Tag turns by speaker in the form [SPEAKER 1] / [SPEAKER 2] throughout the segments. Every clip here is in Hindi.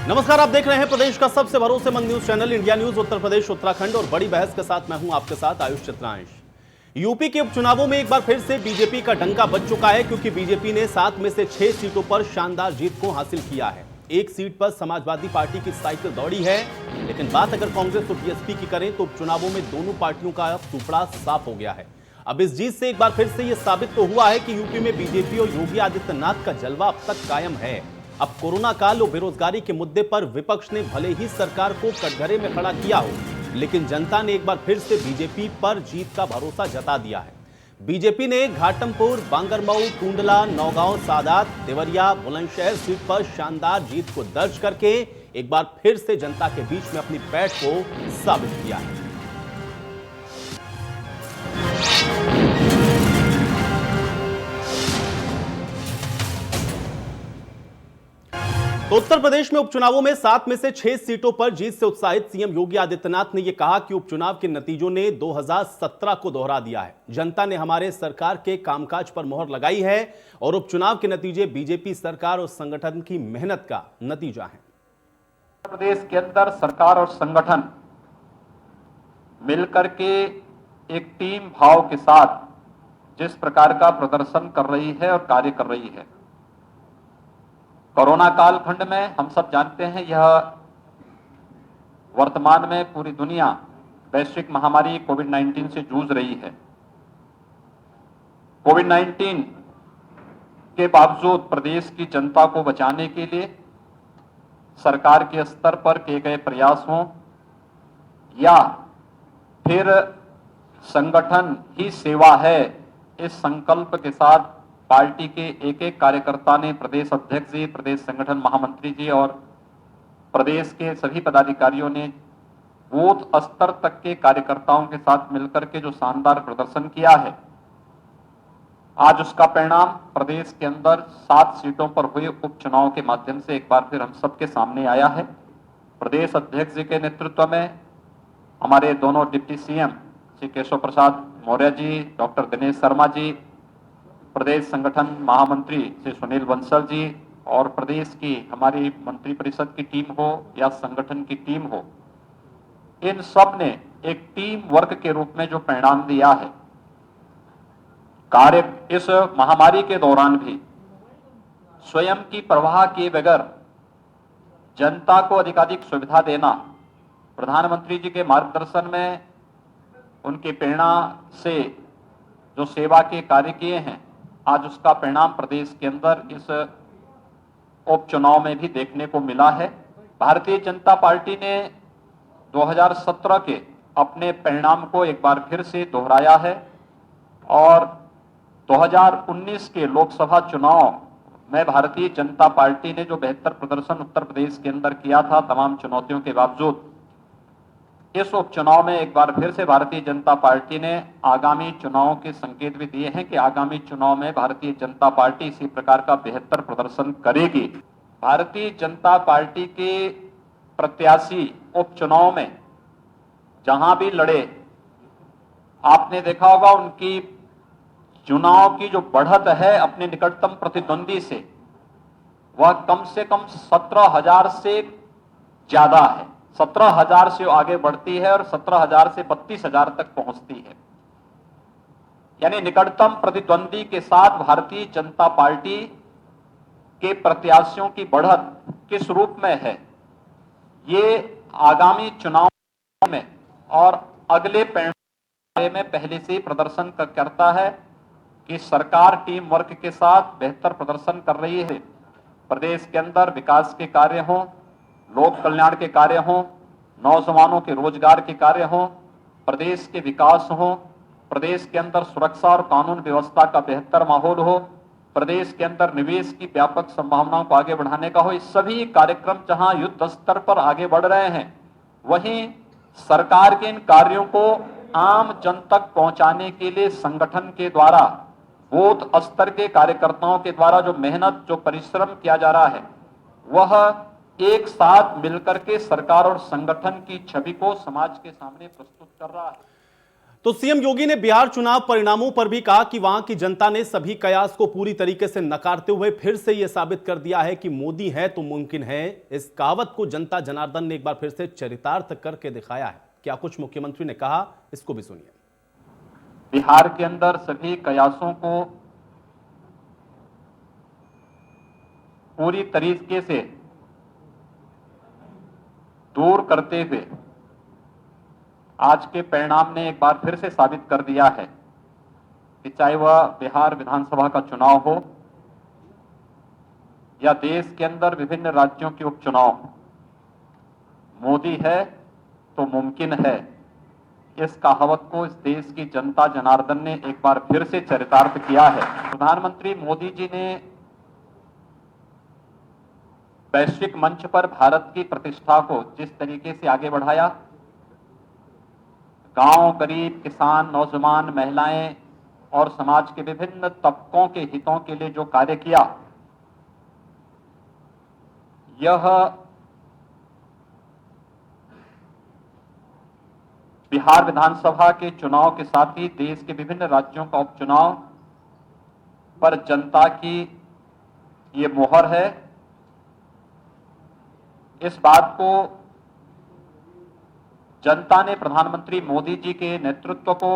[SPEAKER 1] नमस्कार, आप देख रहे हैं प्रदेश का सबसे भरोसेमंद news channel India news Uttar Pradesh Uttarakhand और बड़ी बहस के साथ मैं हूं आपके साथ आयुष चित्रांश। यूपी के उपचुनावों में एक बार फिर से बीजेपी का डंका बज चुका है, क्योंकि बीजेपी ने 7 में से 6 सीटों पर शानदार जीत को हासिल किया है। एक सीट पर समाजवादी पार्टी की साइकिल दौड़ी है, लेकिन बात अगर कांग्रेस और बीएसपी की करें तो उपचुनावों में दोनों पार्टियों का टुकड़ा साफ हो गया है। अब इस जीत से एक बार फिर से यह साबित तो हुआ है कि यूपी में बीजेपी और योगी आदित्यनाथ का जलवा अब तक कायम है। अब कोरोना काल और बेरोजगारी के मुद्दे पर विपक्ष ने भले ही सरकार को कटघरे में खड़ा किया हो, लेकिन जनता ने एक बार फिर से बीजेपी पर जीत का भरोसा जता दिया है। बीजेपी ने घाटमपुर, बांगरमऊ, टूंडला, नौगांव, सादात, देवरिया, बुलंदशहर सीट पर शानदार जीत को दर्ज करके एक बार फिर से जनता के बीच में अपनी पैठ को साबित किया है। तो उत्तर प्रदेश में उपचुनावों में 7 में से 6 सीटों पर जीत से उत्साहित सीएम योगी आदित्यनाथ ने यह कहा कि उपचुनाव के नतीजों ने 2017 को दोहरा दिया है। जनता ने हमारे सरकार के कामकाज पर मोहर लगाई है और उपचुनाव के नतीजे बीजेपी सरकार और संगठन की मेहनत का नतीजा है।
[SPEAKER 2] उत्तर प्रदेश के अंदर सरकार और संगठन मिलकर के एक टीम भाव के साथ जिस प्रकार का प्रदर्शन कर रही है और कार्य कर रही है, कोरोना कालखंड में हम सब जानते हैं, यह वर्तमान में पूरी दुनिया वैश्विक महामारी कोविड-19 से जूझ रही है। कोविड-19 के बावजूद प्रदेश की जनता को बचाने के लिए सरकार के स्तर पर किए गए प्रयास हों या फिर संगठन ही सेवा है, इस संकल्प के साथ पार्टी के एक एक कार्यकर्ता ने, प्रदेश अध्यक्ष जी, प्रदेश संगठन महामंत्री जी और प्रदेश के सभी पदाधिकारियों ने बूथ स्तर तक के कार्यकर्ताओं के साथ मिलकर के जो शानदार प्रदर्शन किया है, आज उसका परिणाम प्रदेश के अंदर 7 सीटों पर हुए उपचुनाव के माध्यम से एक बार फिर हम सबके सामने आया है। प्रदेश अध्यक्ष जी के नेतृत्व में हमारे दोनों deputy CM Shri Keshav Prasad Maurya ji, doctor Dinesh Sharma ji, प्रदेश संगठन महामंत्री श्री सुनील बंसल जी और प्रदेश की हमारी मंत्री परिषद की टीम हो या संगठन की टीम हो, इन सब ने एक टीम वर्क के रूप में जो परिणाम दिया है, कार्य इस महामारी के दौरान भी स्वयं की परवाह किए बगैर जनता को अधिकाधिक सुविधा देना, प्रधानमंत्री जी के मार्गदर्शन में उनकी प्रेरणा से जो सेवा के कार्य किए हैं, आज उसका परिणाम प्रदेश के अंदर इस उपचुनाव में भी देखने को मिला है। भारतीय जनता पार्टी ने 2017 के अपने परिणाम को एक बार फिर से दोहराया है और 2019 के लोकसभा चुनाव में भारतीय जनता पार्टी ने जो बेहतर प्रदर्शन उत्तर प्रदेश के अंदर किया था, तमाम चुनौतियों के बावजूद इस उपचुनाव में एक बार फिर से भारतीय जनता पार्टी ने आगामी चुनावों के संकेत भी दिए हैं कि आगामी चुनाव में भारतीय जनता पार्टी इसी प्रकार का बेहतर प्रदर्शन करेगी। भारतीय जनता पार्टी के प्रत्याशी उपचुनाव में जहां भी लड़े, आपने देखा होगा उनकी चुनाव की जो बढ़त है अपने निकटतम प्रतिद्वंदी से, वह कम से कम 17,000 से ज्यादा है। 17,000 से आगे बढ़ती है और 17,000 से 32,000 तक पहुंचती है। यानी निकटतम प्रतिद्वंदी के साथ भारतीय जनता पार्टी के प्रत्याशियों की बढ़त किस रूप में है, ये आगामी चुनाव में और अगले परिणाम में पहले से ही प्रदर्शन करता है कि सरकार टीम वर्क के साथ बेहतर प्रदर्शन कर रही है। प्रदेश के अंदर विकास के कार्य हों, लोक कल्याण के कार्य हों, नौजवानों के रोजगार के कार्य हों, प्रदेश के विकास हों, प्रदेश के अंदर सुरक्षा और कानून व्यवस्था का बेहतर माहौल हो, प्रदेश के अंदर निवेश की व्यापक संभावनाओं को आगे बढ़ाने का हो, इस सभी कार्यक्रम जहां युद्ध स्तर पर आगे बढ़ रहे हैं, वहीं सरकार के इन कार्यों को आम जन तक पहुंचाने के लिए संगठन के द्वारा, बूथ स्तर के कार्यकर्ताओं के द्वारा जो मेहनत, जो परिश्रम किया जा रहा है, वह एक साथ मिलकर के सरकार और संगठन की छवि को समाज के सामने प्रस्तुत कर रहा है।
[SPEAKER 1] तो सीएम योगी ने बिहार चुनाव परिणामों पर भी कहा कि वहां की जनता ने सभी कयास को पूरी तरीके से नकारते हुए फिर से यह साबित कर दिया है कि मोदी है तो मुमकिन है। इस कहावत को जनता जनार्दन ने एक बार फिर से चरितार्थ करके दिखाया है। क्या कुछ मुख्यमंत्री ने कहा, इसको भी सुनिए।
[SPEAKER 2] बिहार के अंदर सभी कयासों को पूरी तरीके से दूर करते हुए आज के परिणाम ने एक बार फिर से साबित कर दिया है कि चाहे वह बिहार विधानसभा का चुनाव हो या देश के अंदर विभिन्न राज्यों के उपचुनाव, मोदी है तो मुमकिन है। इस कहावत को इस देश की जनता जनार्दन ने एक बार फिर से चरितार्थ किया है। प्रधानमंत्री मोदी जी ने वैश्विक मंच पर भारत की प्रतिष्ठा को जिस तरीके से आगे बढ़ाया, गांव, गरीब, किसान, नौजवान, महिलाएं और समाज के विभिन्न तबकों के हितों के लिए जो कार्य किया, यह बिहार विधानसभा के चुनाव के साथ ही देश के विभिन्न राज्यों का उपचुनाव पर जनता की ये मोहर है। इस बात को जनता ने प्रधानमंत्री मोदी जी के नेतृत्व को,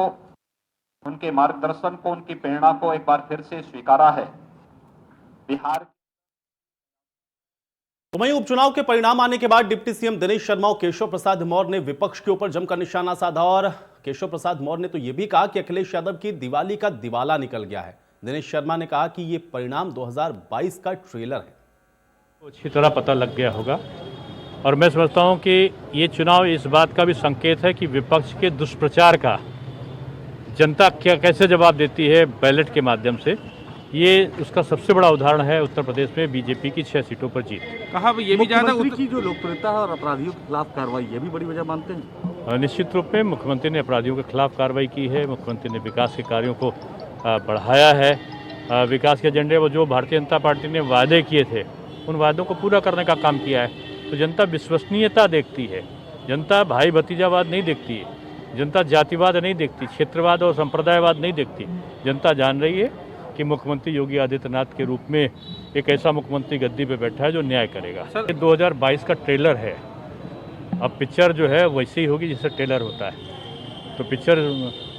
[SPEAKER 2] उनके मार्गदर्शन को, उनकी प्रेरणा को एक बार फिर से स्वीकारा है। बिहार
[SPEAKER 1] तो वहीं उपचुनाव के परिणाम आने के बाद डिप्टी सीएम दिनेश शर्मा और केशव प्रसाद मौर्य ने विपक्ष के ऊपर जमकर निशाना साधा और केशव प्रसाद मौर्य ने तो यह भी कहा कि अखिलेश यादव की दिवाली का दिवाला निकल गया है। दिनेश शर्मा ने कहा कि यह परिणाम 2022 का ट्रेलर है।
[SPEAKER 3] अच्छी तरह पता लग गया होगा और मैं समझता हूं कि ये चुनाव इस बात का भी संकेत है कि विपक्ष के दुष्प्रचार का जनता कैसे जवाब देती है बैलेट के माध्यम से। ये उसका सबसे बड़ा उदाहरण है उत्तर प्रदेश में बीजेपी की 6 सीटों पर जीत।
[SPEAKER 4] कहा ये भी ज्यादा
[SPEAKER 5] की जो लोकप्रियता है और अपराधियों के खिलाफ कार्रवाई, ये भी बड़ी वजह मानते हैं।
[SPEAKER 3] निश्चित रूप में मुख्यमंत्री ने अपराधियों के खिलाफ कार्रवाई की है। मुख्यमंत्री ने विकास के कार्यों को बढ़ाया है। विकास के एजेंडे वो जो भारतीय जनता पार्टी ने वादे किए थे, उन वादों को पूरा करने का काम किया है। तो जनता विश्वसनीयता देखती है, जनता भाई भतीजावाद नहीं देखती है, जनता जातिवाद नहीं देखती, क्षेत्रवाद और संप्रदायवाद नहीं देखती। जनता जान रही है कि मुख्यमंत्री योगी आदित्यनाथ के रूप में एक ऐसा मुख्यमंत्री गद्दी पे बैठा है जो न्याय करेगा। ये 2022 का ट्रेलर है। अब पिक्चर जो है वैसे ही होगी जैसे ट्रेलर होता है। तो पिक्चर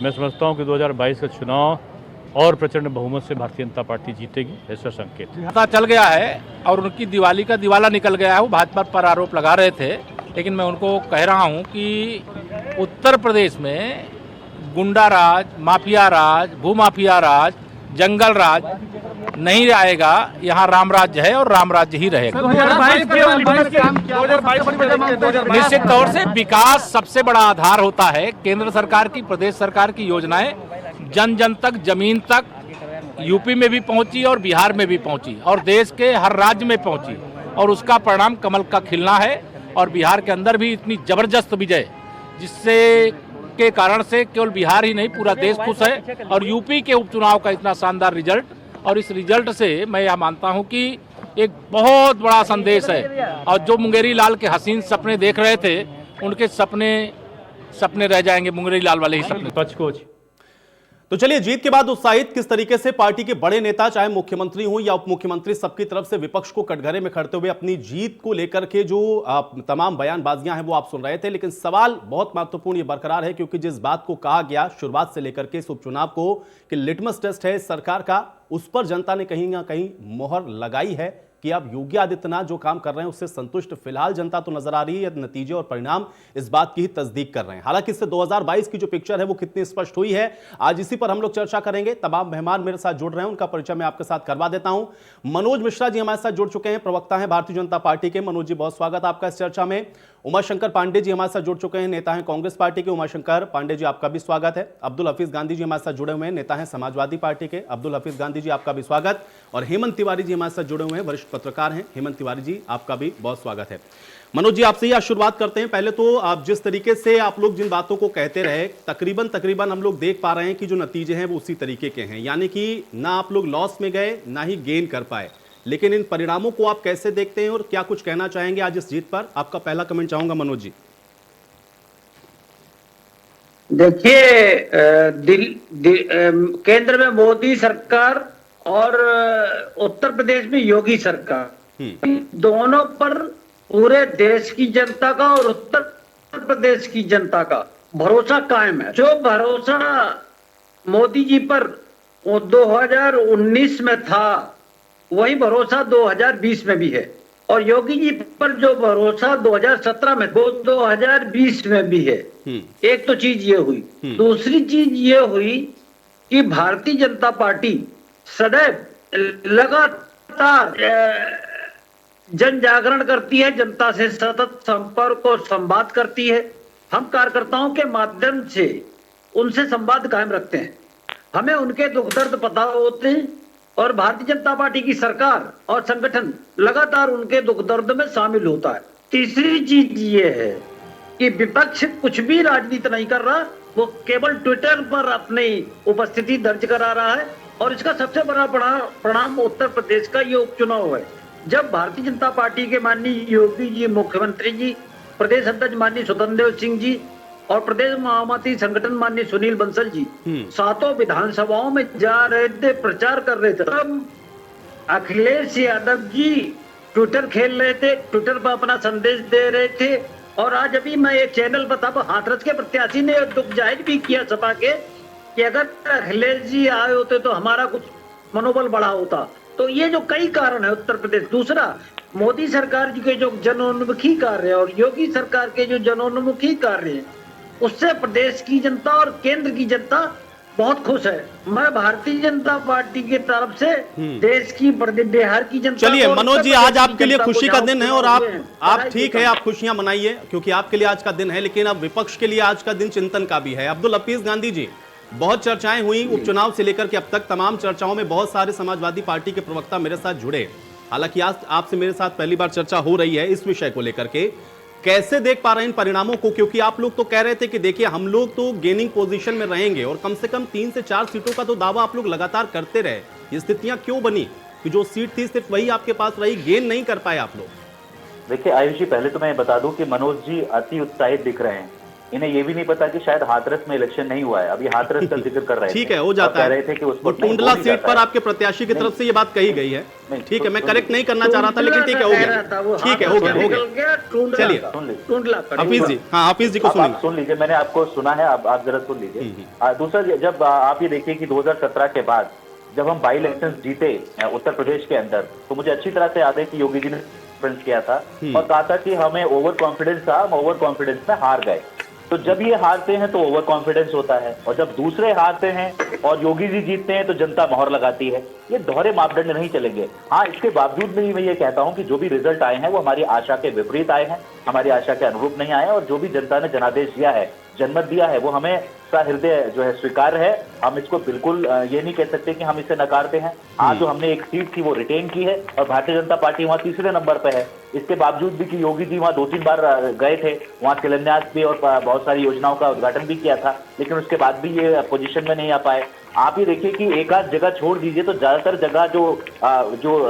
[SPEAKER 3] मैं समझता हूँ कि 2022 का चुनाव और प्रचंड बहुमत से भारतीय जनता पार्टी जीतेगी, ऐसा संकेत
[SPEAKER 4] पता चल गया है और उनकी दिवाली का दिवाला निकल गया है। वो भाजपा पर आरोप लगा रहे थे, लेकिन मैं उनको कह रहा हूँ कि उत्तर प्रदेश में गुंडा राज, माफिया राज, भूमाफिया राज, जंगल राज नहीं आएगा। यहाँ राम राज्य है और राम राज्य ही रहेगा। निश्चित तौर से विकास सबसे बड़ा आधार होता है। केंद्र सरकार की, प्रदेश सरकार की योजनाएं जन जन तक, जमीन तक, यूपी में भी पहुंची और बिहार में भी पहुंची और देश के हर राज्य में पहुंची और उसका परिणाम कमल का खिलना है। और बिहार के अंदर भी इतनी जबरदस्त विजय जिससे के कारण से केवल बिहार ही नहीं पूरा देश खुश है। और यूपी के उपचुनाव का इतना शानदार रिजल्ट, और इस रिजल्ट से मैं यह मानता हूं कि एक बहुत बड़ा संदेश है। और जो मुंगेरी लाल के हसीन सपने देख रहे थे, उनके सपने रह जाएंगे, मुंगेरी लाल वाले ही सपने।
[SPEAKER 3] पचकोच
[SPEAKER 1] तो चलिए, जीत के बाद उत्साहित किस तरीके से पार्टी के बड़े नेता, चाहे मुख्यमंत्री हों या उप मुख्यमंत्री, सबकी तरफ से विपक्ष को कटघरे में खड़ते हुए अपनी जीत को लेकर के जो तमाम बयानबाजियां हैं वो आप सुन रहे थे। लेकिन सवाल बहुत महत्वपूर्ण ये बरकरार है, क्योंकि जिस बात को कहा गया शुरुआत से लेकर के इस उपचुनाव को कि लिटमस टेस्ट है सरकार का, उस पर जनता ने कहीं ना कहीं मोहर लगाई है कि अब योगी आदित्यनाथ जो काम कर रहे हैं उससे संतुष्ट फिलहाल जनता तो नजर आ रही है। नतीजे और परिणाम इस बात की ही तस्दीक कर रहे हैं। हालांकि इससे 2022 की जो पिक्चर है वो कितनी स्पष्ट हुई है, आज इसी पर हम लोग चर्चा करेंगे। तमाम मेहमान मेरे साथ जुड़ रहे हैं, उनका परिचय मैं आपके साथ करवा देता हूं। मनोज मिश्रा जी हमारे साथ जुड़ चुके हैं, प्रवक्ता हैं भारतीय जनता पार्टी के। मनोज जी, बहुत स्वागत आपका इस चर्चा में। उमाशंकर पांडे जी हमारे साथ जुड़ चुके हैं, नेता हैं कांग्रेस पार्टी के। उमाशंकर पांडे जी, आपका भी स्वागत है। अब्दुल हफीज गांधी जी हमारे साथ जुड़े हुए हैं, नेता हैं समाजवादी पार्टी के। अब्दुल हफीज गांधी जी, आपका भी स्वागत। और हेमंत तिवारी जी हमारे साथ जुड़े हुए हैं, वरिष्ठ पत्रकार हैं। हेमंत तिवारी जी, आपका भी बहुत स्वागत है। मनोज जी, आपसे ही आज शुरुआत करते हैं। पहले तो आप जिस तरीके से आप लोग जिन बातों को कहते रहे, तकरीबन हम लोग देख पा रहे हैं कि जो नतीजे हैं वो उसी तरीके के हैं, यानी कि ना आप लोग लॉस में गए ना ही गेन कर पाए। लेकिन इन परिणामों को आप कैसे देखते हैं और क्या कुछ कहना चाहेंगे आज इस जीत पर? आपका पहला कमेंट चाहूंगा मनोज जी।
[SPEAKER 6] देखिए केंद्र में मोदी सरकार और उत्तर प्रदेश में योगी सरकार, दोनों पर पूरे देश की जनता का और उत्तर प्रदेश की जनता का भरोसा कायम है। जो भरोसा मोदी जी पर 2019 में था, वही भरोसा 2020 में भी है, और योगी जी पर जो भरोसा 2017 में, वो 2020 में भी है। एक तो चीज ये हुई। दूसरी चीज ये हुई कि भारतीय जनता पार्टी सदैव लगातार जन जागरण करती है, जनता से सतत संपर्क और संवाद करती है। हम कार्यकर्ताओं के माध्यम से उनसे संवाद कायम रखते हैं, हमें उनके दुख दर्द पता होते हैं, और भारतीय जनता पार्टी की सरकार और संगठन लगातार उनके दुख दर्द में शामिल होता है। तीसरी चीज ये है कि विपक्ष कुछ भी राजनीति नहीं कर रहा, वो केवल ट्विटर पर अपनी उपस्थिति दर्ज करा रहा है, और इसका सबसे बड़ा परिणाम उत्तर प्रदेश का ये उपचुनाव है। जब भारतीय जनता पार्टी के माननीय योगी जी मुख्यमंत्री जी, प्रदेश अध्यक्ष माननीय स्वतंत्र देव सिंह जी और प्रदेश महामंत्री संगठन माननीय सुनील बंसल जी सातों विधानसभाओं में जा रहे थे, प्रचार कर रहे थे, तब अखिलेश यादव जी ट्विटर खेल रहे थे, ट्विटर पर अपना संदेश दे रहे थे। और आज अभी मैं एक चैनल पर था, हाथरस के प्रत्याशी ने दुख जाहिर भी किया सपा के कि अगर अखिलेश जी आए होते तो हमारा कुछ मनोबल बढ़ा होता। तो ये जो कई कारण है उत्तर प्रदेश। दूसरा, मोदी सरकार जी के जो जनोन्मुखी कार्य और योगी सरकार के जो जनोन्मुखी कार्य हैं, उससे प्रदेश की जनता और केंद्र की जनता बहुत खुश है। मैं भारतीय जनता पार्टी की तरफ से देश की, बिहार की जनता।
[SPEAKER 1] चलिए मनोज जी, आज आपके लिए खुशी का दिन है और आप ठीक है, आप खुशियां मनाइए क्योंकि आपके लिए आज का दिन है, लेकिन अब विपक्ष के लिए आज का दिन चिंतन का भी है। अब्दुल हफीज गांधी जी, बहुत चर्चाएं हुई उपचुनाव से लेकर के अब तक। तमाम चर्चाओं में बहुत सारे समाजवादी पार्टी के प्रवक्ता मेरे साथ जुड़े। हालांकि आज आपसे मेरे साथ पहली बार चर्चा हो रही है इस विषय को लेकर के। कैसे देख पा रहे हैं इन परिणामों को? क्योंकि आप लोग तो कह रहे थे कि देखिए हम लोग तो गेनिंग पोजीशन में रहेंगे और कम से कम 3 से 4 सीटों का तो दावा आप लोग लगातार करते रहे। ये स्थितियां क्यों बनी कि जो सीट थी सिर्फ वही आपके पास रही, गेन नहीं कर पाए आप लोग?
[SPEAKER 7] देखिए आयुष जी, पहले तो मैं बता दूं कि मनोज जी अति उत्साहित दिख रहे हैं। इन्हें ये भी नहीं पता कि शायद हाथरस में इलेक्शन नहीं हुआ है। अभी हाथरस का जिक्र कर रहे थे।
[SPEAKER 1] ठीक है, हो जाता है।
[SPEAKER 7] कह रहे थे कि उसको
[SPEAKER 1] टुंडला सीट पर आपके प्रत्याशी की तरफ से ये बात कही गई है। ठीक है, मैं करेक्ट नहीं करना चाह रहा था, लेकिन ठीक है, हो गया। ठीक है, हो गया। चलिए हफीज जी, हाँ हफीज जी को
[SPEAKER 7] सुन लीजिए, मैंने आपको सुना है, आप जरा सुन लीजिए। दूसरा, जब आप ये देखिए कि 2017 के बाद जब हम बाई इलेक्शन जीते उत्तर प्रदेश के अंदर, तो मुझे अच्छी तरह से याद है कि योगी जी ने किया था और कहा था कि हमें ओवर कॉन्फिडेंस था, हम ओवर कॉन्फिडेंस में हार गए। तो जब ये हारते हैं तो ओवर कॉन्फिडेंस होता है, और जब दूसरे हारते हैं और योगी जी जीतते हैं तो जनता मोहर लगाती है। ये दोहरे मापदंड नहीं चलेंगे। हाँ, इसके बावजूद भी मैं ये कहता हूं कि जो भी रिजल्ट आए हैं वो हमारी आशा के विपरीत आए हैं, हमारी आशा के अनुरूप नहीं आए, और जो भी जनता ने जनादेश दिया है, जनमत दिया है, वो हमें हृदय जो है स्वीकार है। हम इसको बिल्कुल ये नहीं कह सकते कि हम इसे नकारते हैं। आज जो हमने एक सीट थी वो रिटेन की है और भारतीय जनता पार्टी वहां तीसरे नंबर पे है। इसके बावजूद भी कि योगी जी वहां 2-3 बार गए थे, वहां शिलान्यास भी और बहुत सारी योजनाओं का उद्घाटन भी किया था, लेकिन उसके बाद भी ये पोजीशन में नहीं आ पाए। आप ये देखिए कि एक आध जगह छोड़ दीजिए तो ज्यादातर जगह जो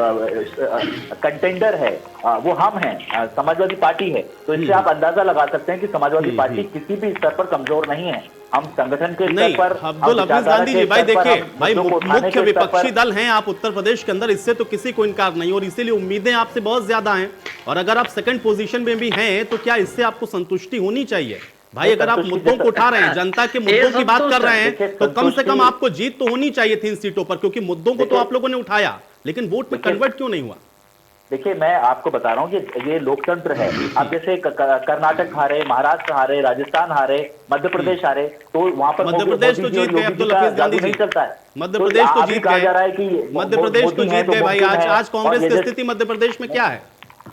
[SPEAKER 7] कंटेंडर है वो हम हैं, समाजवादी पार्टी है। तो इससे आप अंदाजा लगा सकते हैं कि समाजवादी पार्टी किसी भी स्तर पर कमजोर नहीं है। हम संगठन के स्तर पर,
[SPEAKER 1] अब्दुल हफीज गांधी जी, भाई देखिए, भाई मुख्य विपक्षी दल हैं आप उत्तर प्रदेश के अंदर, इससे तो किसी को इनकार नहीं, और इसीलिए उम्मीदें आपसे बहुत ज्यादा हैं। और अगर आप सेकंड पोजीशन में भी हैं तो क्या इससे आपको संतुष्टि होनी चाहिए? भाई अगर आप मुद्दों को उठा रहे हैं, जनता के मुद्दों की बात कर रहे हैं, तो कम से कम आपको जीत तो होनी चाहिए थी इन सीटों पर, क्योंकि मुद्दों को तो आप लोगों ने उठाया, लेकिन वोट में कन्वर्ट क्यों नहीं हुआ?
[SPEAKER 7] देखिए, मैं आपको बता रहा हूँ कि ये लोकतंत्र है। अब जैसे कर्नाटक हारे, महाराष्ट्र हारे, राजस्थान हारे, मध्य प्रदेश हारे, तो वहां पर
[SPEAKER 1] मध्य प्रदेश तो जीत गए अब्दुल हफीज गांधी जी,
[SPEAKER 7] चलता है।
[SPEAKER 1] मध्य प्रदेश तो जीत
[SPEAKER 7] कहा जा रहा है कि
[SPEAKER 1] मध्य प्रदेश तो जीत गए भाई। आज कांग्रेस की स्थिति मध्य प्रदेश में क्या है?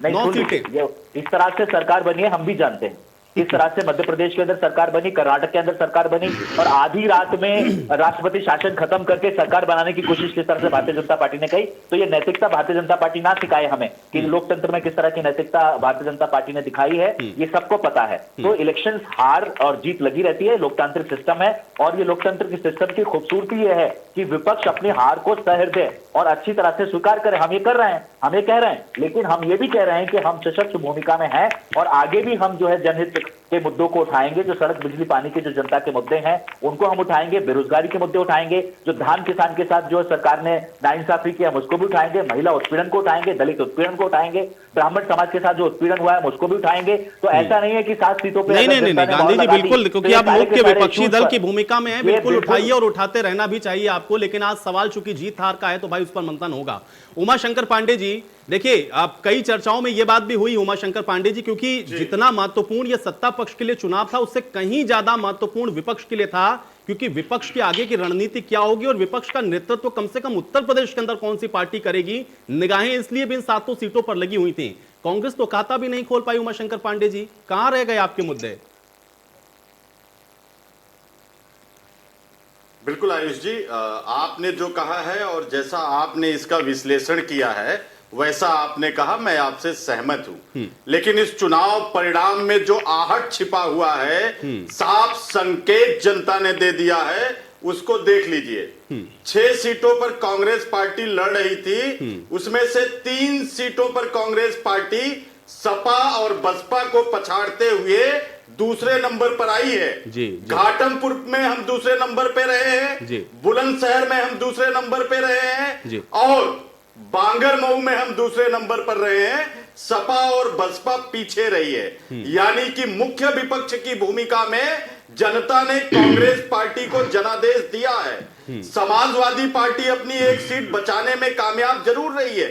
[SPEAKER 1] 9 सीटें।
[SPEAKER 7] इस तरह से सरकार बनी है, हम भी जानते हैं किस तरह से मध्य प्रदेश के अंदर सरकार बनी, कर्नाटक के अंदर सरकार बनी, और आधी रात में राष्ट्रपति शासन खत्म करके सरकार बनाने की कोशिश किस तरह से भारतीय जनता पार्टी ने कही। तो ये नैतिकता भारतीय जनता पार्टी ना सिखाए हमें कि लोकतंत्र में किस तरह की नैतिकता भारतीय जनता पार्टी ने दिखाई है, ये सबको पता है। तो इलेक्शन हार और जीत लगी रहती है, लोकतांत्रिक सिस्टम है, और ये लोकतंत्र की सिस्टम की खूबसूरती ये है कि विपक्ष अपनी हार को सहृदय और अच्छी तरह से स्वीकार करे। हम ये कर रहे हैं, हम ये कह रहे हैं, लेकिन हम ये भी कह रहे हैं कि हम सशक्त भूमिका में हैं और आगे भी हम जो है जनहित के मुद्दों को उठाएंगे, जो सड़क बिजली पानी के जो जनता के मुद्दे हैं उनको हम उठाएंगे, बेरोजगारी के मुद्दे उठाएंगे, जो धान किसान के साथ जो सरकार ने नाइंसाफी किया हम उसको भी उठाएंगे, महिला उत्पीड़न को उठाएंगे, दलित उत्पीड़न को उठाएंगे, ब्राह्मण समाज के साथ जो उत्पीड़न हुआ है हम उसको भी उठाएंगे। तो ऐसा नहीं है कि 7 सीटों पर
[SPEAKER 1] नहीं गांधी जी बिल्कुल, क्योंकि आप मुख्य विपक्षी दल की भूमिका में है, बिल्कुल उठाइए और उठाते रहना भी चाहिए आपको, लेकिन आज सवाल चूंकि जीत हार का है तो भाई उस पर मंथन होगा। उमाशंकर पांडे जी देखिए, आप कई चर्चाओं में यह बात भी हुई उमाशंकर पांडे जी, क्योंकि जितना महत्वपूर्ण यह सत्ता पक्ष के लिए चुनाव था उससे कहीं ज्यादा महत्वपूर्ण विपक्ष के लिए था, क्योंकि विपक्ष के आगे की रणनीति क्या होगी और विपक्ष का नेतृत्व कम से कम उत्तर प्रदेश के अंदर कौन सी पार्टी करेगी। निगाहें इसलिए भी इन 7 सीटों पर लगी हुई थी। कांग्रेस तो खाता भी नहीं खोल पाई। उमाशंकर पांडे जी, कहां रह गए आपके मुद्दे?
[SPEAKER 8] बिल्कुल आयुष जी, आपने जो कहा है और जैसा आपने इसका विश्लेषण किया है वैसा आपने कहा, मैं आपसे सहमत हूं। लेकिन इस चुनाव परिणाम में जो आहट छिपा हुआ है, साफ संकेत जनता ने दे दिया है, उसको देख लीजिए। 6 सीटों पर कांग्रेस पार्टी लड़ रही थी, उसमें से 3 सीटों पर कांग्रेस पार्टी सपा और बसपा को पछाड़ते हुए दूसरे नंबर पर आई है।
[SPEAKER 1] जी।
[SPEAKER 8] घाटमपुर में हम दूसरे नंबर पे रहे हैं, बुलंदशहर में हम दूसरे नंबर पे रहे हैं और बांगरमऊ में हम दूसरे नंबर पर रहे हैं। सपा और बसपा पीछे रही है। यानी कि मुख्य विपक्ष की भूमिका में जनता ने कांग्रेस पार्टी को जनादेश दिया है। समाजवादी पार्टी अपनी एक सीट बचाने में कामयाब जरूर रही है,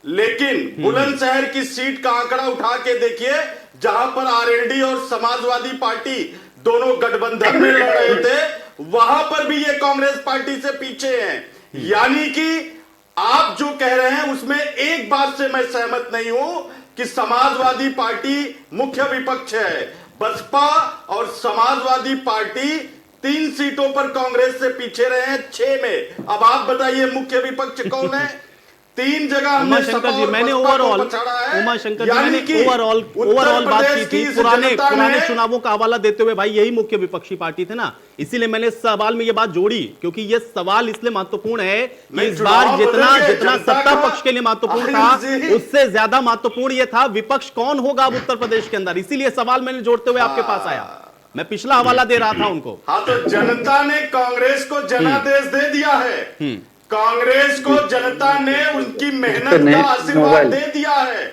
[SPEAKER 8] लेकिन बुलंदशहर की सीट का आंकड़ा उठा के देखिए, जहां पर आरएलडी और समाजवादी पार्टी दोनों गठबंधन में लड़ रहे थे, वहां पर भी ये कांग्रेस पार्टी से पीछे हैं। यानी कि आप जो कह रहे हैं उसमें एक बात से मैं सहमत नहीं हूं कि समाजवादी पार्टी मुख्य विपक्ष है। बसपा और समाजवादी पार्टी 3 सीटों पर कांग्रेस से पीछे रहे हैं 6 में। अब आप बताइए मुख्य विपक्ष कौन है? 3 जगह हमने
[SPEAKER 1] उमाशंकर जी, मैंने ओवरऑल बात की थी, पुराने चुनावों का हवाला देते हुए भाई यही मुख्य विपक्षी पार्टी थे ना, इसीलिए मैंने इस सवाल में ये बात जोड़ी, क्योंकि ये सवाल इसलिए महत्वपूर्ण है कि इस बार जितना सत्ता पक्ष के लिए महत्वपूर्ण था उससे ज्यादा महत्वपूर्ण ये था विपक्ष कौन होगा अब उत्तर प्रदेश के अंदर। इसीलिए सवाल मैंने जोड़ते हुए आपके पास आया। मैं पिछला हवाला दे रहा था उनको।
[SPEAKER 8] हाँ, तो जनता ने कांग्रेस को जनादेश दे दिया है। कांग्रेस को जनता ने उनकी मेहनत का आशीर्वाद दे दिया है।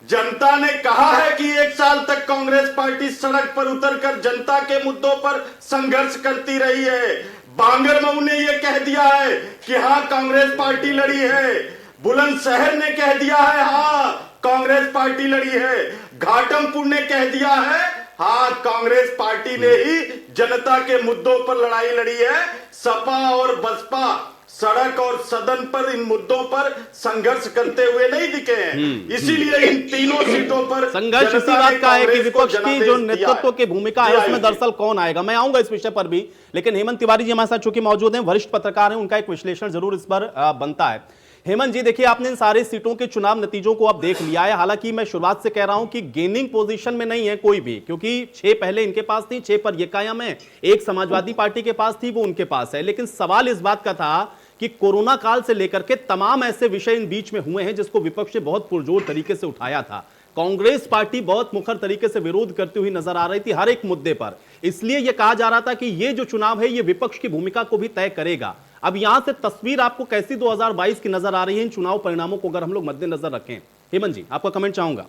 [SPEAKER 8] जनता ने कहा है कि 1 साल तक कांग्रेस पार्टी सड़क पर उतरकर जनता के मुद्दों पर संघर्ष करती रही है। बांगरमऊ ने यह कह दिया है कि हाँ कांग्रेस पार्टी लड़ी है। बुलंदशहर ने कह दिया है हाँ कांग्रेस पार्टी लड़ी है। घाटमपुर ने कह दिया है हाँ कांग्रेस पार्टी ने ही जनता के मुद्दों पर लड़ाई लड़ी है। सपा और बसपा सड़क और सदन पर इन मुद्दों पर संघर्ष करते हुए नहीं दिखे हैं। इसीलिए इन तीनों सीटों पर
[SPEAKER 1] संघर्ष इसी बात का है कि विपक्ष की जो नेतृत्व की भूमिका है उसमें दरअसल कौन आएगा। मैं आऊंगा इस विषय पर भी, लेकिन हेमंत तिवारी जी हमारे साथ चूंकि मौजूद हैं, वरिष्ठ पत्रकार हैं, उनका एक विश्लेषण जरूर इस पर बनता है। हेमंत जी देखिए, आपने इन सारे सीटों के चुनाव नतीजों को अब देख लिया है। हालांकि मैं शुरुआत से कह रहा हूं कि गेनिंग पोजीशन में नहीं है कोई भी, क्योंकि 6 पहले इनके पास थी, 6 पर ये कायम है, 1 समाजवादी पार्टी के पास थी वो उनके पास है। लेकिन सवाल इस बात का था कि कोरोना काल से लेकर के तमाम ऐसे विषय इन बीच में हुए हैं जिसको विपक्ष ने बहुत पुरजोर तरीके से उठाया था। कांग्रेस पार्टी बहुत मुखर तरीके से विरोध करती हुई नजर आ रही थी हर एक मुद्दे पर। इसलिए यह कहा जा रहा था कि यह जो चुनाव है यह विपक्ष की भूमिका को भी तय करेगा। अब यहां से तस्वीर आपको कैसी 2022 की नजर आ रही है इन चुनाव परिणामों को अगर हम लोग मद्देनजर रखें? हेमंत जी, आपका कमेंट चाहूंगा।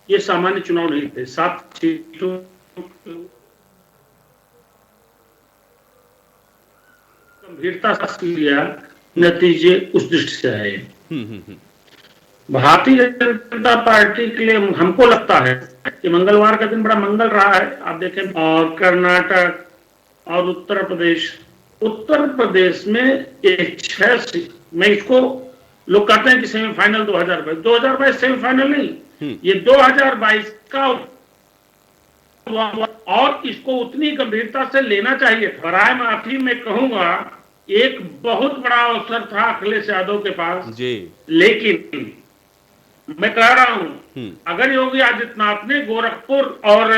[SPEAKER 9] ये सामान्य चुनाव नहीं थे। 7 सीटों गंभीरता से लिया, नतीजे उस दृष्टि से आए। भारतीय जनता पार्टी के लिए हमको लगता है कि मंगलवार का दिन बड़ा मंगल रहा है। आप देखें, और कर्नाटक और उत्तर प्रदेश में एक 6 सीट, मैं इसको लोग कहते हैं कि सेमीफाइनल 2022 सेमीफाइनल नहीं, ये 2022 का, और इसको उतनी गंभीरता से लेना चाहिए। बराए माफी मैं कहूंगा एक बहुत बड़ा अवसर था अखिलेश यादव के पास जी। लेकिन मैं कह रहा हूं अगर योगी आदित्यनाथ ने गोरखपुर और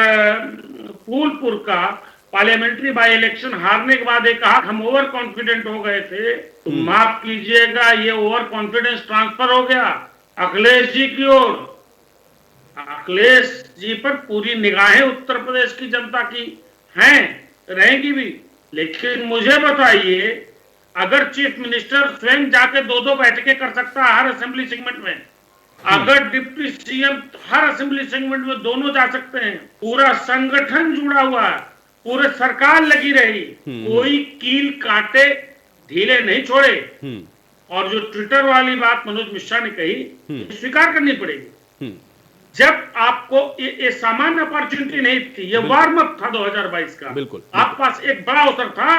[SPEAKER 9] फूलपुर का पार्लियामेंट्री बाई इलेक्शन हारने के बाद एक कहा हम ओवर कॉन्फिडेंट हो गए थे, तो माफ कीजिएगा ये ओवर कॉन्फिडेंस ट्रांसफर हो गया। अखिलेश जी की ओर, अखिलेश जी पर पूरी निगाहें उत्तर प्रदेश की जनता की हैं, रहेंगी भी। लेकिन मुझे बताइए, अगर चीफ मिनिस्टर स्वयं जाके 2-2 बैठकें कर सकता है हर असेंबली सेगमेंट में, अगर डिप्टी सीएम हर असेंबली सेगमेंट में दोनों जा सकते हैं, पूरा संगठन जुड़ा हुआ है, पूरे सरकार लगी रही, कोई कील काटे ढीले नहीं छोड़े। और जो ट्विटर वाली बात मनोज मिश्रा ने कही, स्वीकार करनी पड़ेगी। जब आपको ये सामान्य अपॉर्चुनिटी नहीं थी, ये वार्म अप था 2022 का,
[SPEAKER 1] बिल्कुल,
[SPEAKER 9] आपके पास एक बड़ा अवसर था,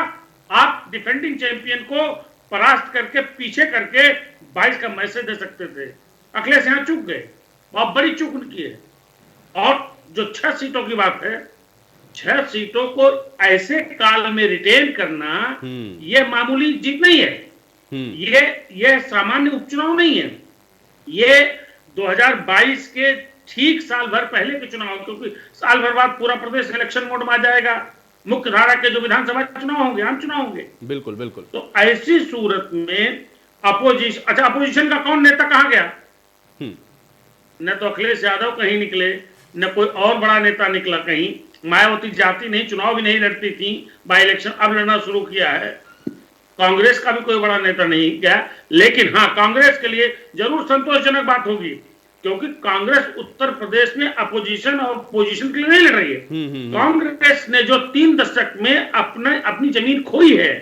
[SPEAKER 9] आप डिफेंडिंग चैंपियन को परास्त करके पीछे करके 22 का मैसेज दे सकते थे। अखिलेश यहां चूक गए, बहुत बड़ी चूक उनकी है। और जो 6 सीटों की बात है, 6 सीटों को ऐसे काल में रिटेन करना, यह मामूली जीत नहीं है, ये सामान्य उपचुनाव नहीं है, ये 2022 के ठीक साल भर पहले के चुनाव, क्योंकि साल भर बाद पूरा प्रदेश इलेक्शन मोड में आ जाएगा, मुख्य धारा के जो विधानसभा चुनाव होंगे, आम चुनाव होंगे।
[SPEAKER 1] बिल्कुल बिल्कुल।
[SPEAKER 9] तो ऐसी सूरत में अपोजिशन का कौन नेता कहां गया? न तो अखिलेश यादव कहीं निकले, न कोई और बड़ा नेता निकला कहीं। मायावती जाती नहीं, चुनाव भी नहीं लड़ती थी, बाई इलेक्शन अब लड़ना शुरू किया है। कांग्रेस का भी कोई बड़ा नेता नहीं गया। लेकिन हाँ, कांग्रेस के लिए जरूर संतोषजनक बात होगी, क्योंकि कांग्रेस उत्तर प्रदेश में अपोजिशन और पोजीशन के लिए नहीं लड़ रही है। कांग्रेस ने जो 3 दशक में अपनी जमीन खोई है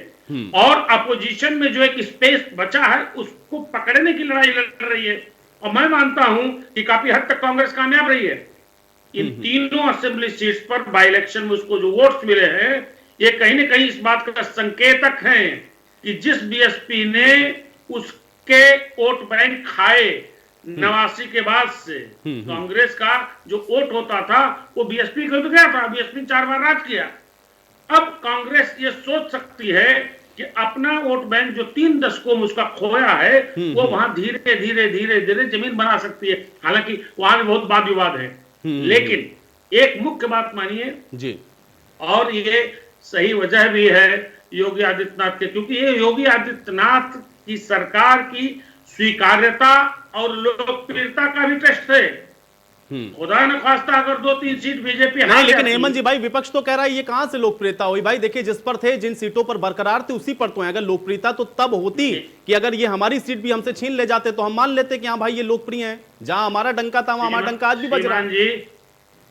[SPEAKER 9] और अपोजिशन में जो एक स्पेस बचा है, उसको पकड़ने की लड़ाई लड़ रही है। और मैं मानता हूं कि काफी हद तक कांग्रेस कामयाब रही है। इन तीनों असेंबली सीट्स पर बाई इलेक्शन में उसको जो वोट्स मिले हैं, ये कहीं ना कहीं इस बात का संकेतक हैं कि जिस बीएसपी ने उसके वोट बैंक खाए 89 के बाद से, कांग्रेस का जो वोट होता था वो बीएसपी को तो गया था, बीएसपी 4 बार राज किया। अब कांग्रेस ये सोच सकती है कि अपना वोट बैंक जो 3 दशकों में उसका खोया है, वो वहां धीरे धीरे धीरे धीरे जमीन बना सकती है। हालांकि वहां भी बहुत वाद विवाद है, लेकिन एक मुख्य बात मानिए जी, और ये सही वजह भी है योगी आदित्यनाथ के, क्योंकि ये योगी आदित्यनाथ की सरकार की स्वीकार्यता और लोकप्रियता का भी टेस्ट है। खुदा न खास्ता अगर 2-3 सीट बीजेपी
[SPEAKER 1] नहीं, लेकिन हेमंत जी भाई, विपक्ष तो कह रहा है ये कहां से लोकप्रियता हुई भाई? देखिए, जिस पर थे, जिन सीटों पर बरकरार थे, उसी पर तो है। अगर लोकप्रियता तो तब होती कि अगर ये हमारी सीट भी हमसे छीन ले जाते तो हम मान लेते कि हाँ भाई ये लोकप्रिय है। जहां हमारा डंका था वहां हमारा डंका आज भी बज रहा है।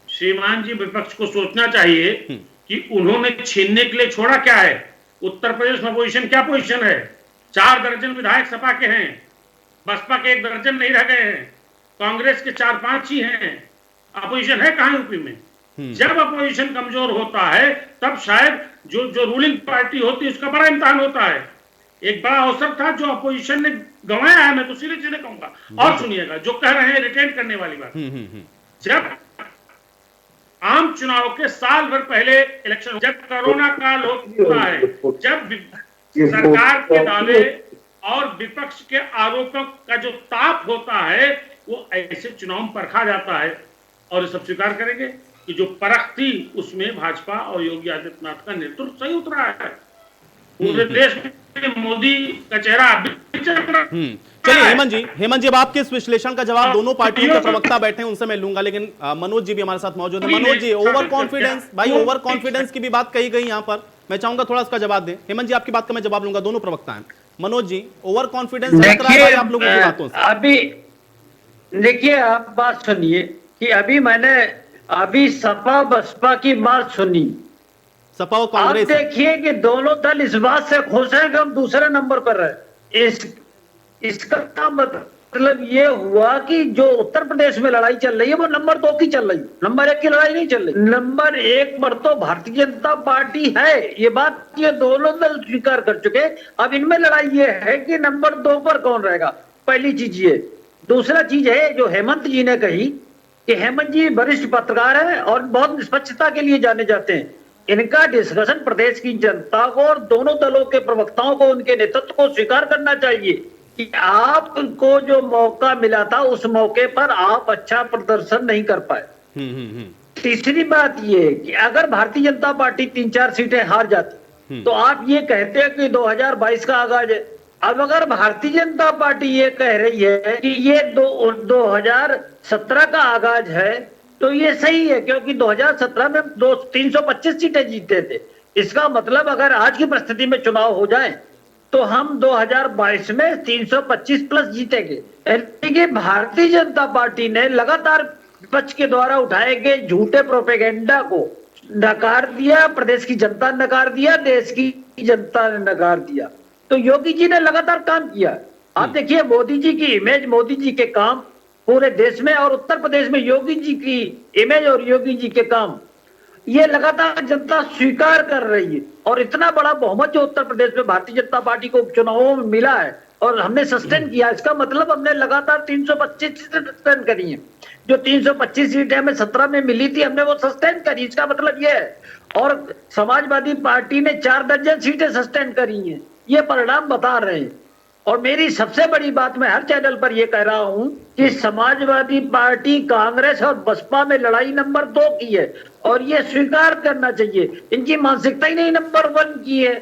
[SPEAKER 9] श्रीमान जी, विपक्ष को सोचना चाहिए कि उन्होंने छीनने के लिए छोड़ा क्या है। उत्तर प्रदेश में पोजीशन क्या पोजीशन है? 4 दर्जन विधायक सपा के हैं, बसपा के 1 दर्जन नहीं रह गए हैं, कांग्रेस के 4-5 ही हैं। अपोजिशन है कहां यूपी में? जब अपोजिशन कमजोर होता है, तब शायद जो रूलिंग पार्टी होती है उसका बड़ा इम्तिहान होता है। एक बड़ा अवसर था जो अपोजिशन ने गंवाया है, मैं तो सीधे कहूंगा। और सुनिएगा, जो कह रहे हैं रिटेन करने वाली बात, जब आम चुनाव के साल भर पहले इलेक्शन, जब कोरोना काल होता है, जब सरकार के दावे और विपक्ष के आरोपों का जो ताप होता है, वो ऐसे चुनाव में परखा जाता है। और ये सब स्वीकार करेंगे कि जो परख थी उसमें भाजपा और योगी आदित्यनाथ का नेतृत्व सही उतरा है। पूरे देश में मोदी का चेहरा चल रहा है।
[SPEAKER 1] चलिए हेमंत जी, अब आपके इस विश्लेषण का जवाब दोनों पार्टियों के प्रवक्ता बैठे हैं, उनसे मैं लूंगा, लेकिन मनोज जी भी हमारे साथ मौजूद है। मनोज जी, ओवर कॉन्फिडेंस भाई, ओवर कॉन्फिडेंस की भी बात कही गई यहाँ पर, मैं चाहूंगा थोड़ा उसका जवाब दें। हेमंत जी, आपकी बात का मैं जवाब लूंगा, दोनों प्रवक्ता हैं। मनोज जी, ओवर कॉन्फिडेंस लग रहा है आप लोगों की बातों से?
[SPEAKER 6] अभी देखिए, आप बात सुनिए कि अभी सपा बसपा की बात सुनी,
[SPEAKER 1] सपा और कांग्रेस।
[SPEAKER 6] आप देखिए कि दोनों दल इस बात से खुश हैं कि हम दूसरे नंबर पर रहे। इसका मतलब ये हुआ कि जो उत्तर प्रदेश में लड़ाई चल रही है वो नंबर 2 की चल रही है, नंबर 1 की लड़ाई नहीं चल रही। नंबर 1 पर तो भारतीय जनता पार्टी है, ये बात ये दोनों दल स्वीकार कर चुके। अब इनमें लड़ाई ये है कि नंबर 2 पर कौन रहेगा, पहली चीज ये। दूसरा चीज है जो हेमंत जी ने कही कि हेमंत जी वरिष्ठ पत्रकार हैं और बहुत निष्पक्षता के लिए जाने जाते हैं। इनका डिस्कशन प्रदेश की जनता को और दोनों दलों के प्रवक्ताओं को, उनके नेतृत्व को स्वीकार करना चाहिए कि आपको जो मौका मिला था उस मौके पर आप अच्छा प्रदर्शन नहीं कर पाए। तीसरी बात ये कि अगर भारतीय जनता पार्टी 3-4 सीटें हार जाती तो आप ये कहते हैं कि 2022 का आगाज है। अब अगर भारतीय जनता पार्टी ये कह रही है कि ये 2017 का आगाज है तो ये सही है, क्योंकि 2017 में 325 सीटें जीते थे। इसका मतलब अगर आज की परिस्थिति में चुनाव हो जाए तो हम 2022 में 325 प्लस जीतेंगे। यानी कि भारतीय जनता पार्टी ने लगातार विपक्ष के द्वारा उठाए गए झूठे प्रोपेगेंडा को नकार दिया, प्रदेश की जनता ने नकार दिया, देश की जनता ने नकार दिया। तो योगी जी ने लगातार काम किया। आप देखिए मोदी जी की इमेज, मोदी जी के काम पूरे देश में, और उत्तर प्रदेश में योगी जी की इमेज और योगी जी के काम ये लगातार जनता स्वीकार कर रही है। और इतना बड़ा बहुमत जो उत्तर प्रदेश में भारतीय जनता पार्टी को उपचुनावों में मिला है और हमने सस्टेन किया, इसका मतलब हमने लगातार 325 सीटें सस्टेन करी है। जो 325 सीटें हमें 17 में मिली थी, हमने वो सस्टेन करी। इसका मतलब ये है। और समाजवादी पार्टी ने 4 दर्जन सीटें सस्टेन करी हैं। ये परिणाम बता रहे हैं। और मेरी सबसे बड़ी बात, मैं हर चैनल पर यह कह रहा हूं कि समाजवादी पार्टी कांग्रेस और बसपा में लड़ाई नंबर 2 की है और ये स्वीकार करना चाहिए। इनकी मानसिकता ही नहीं नंबर 1 की है।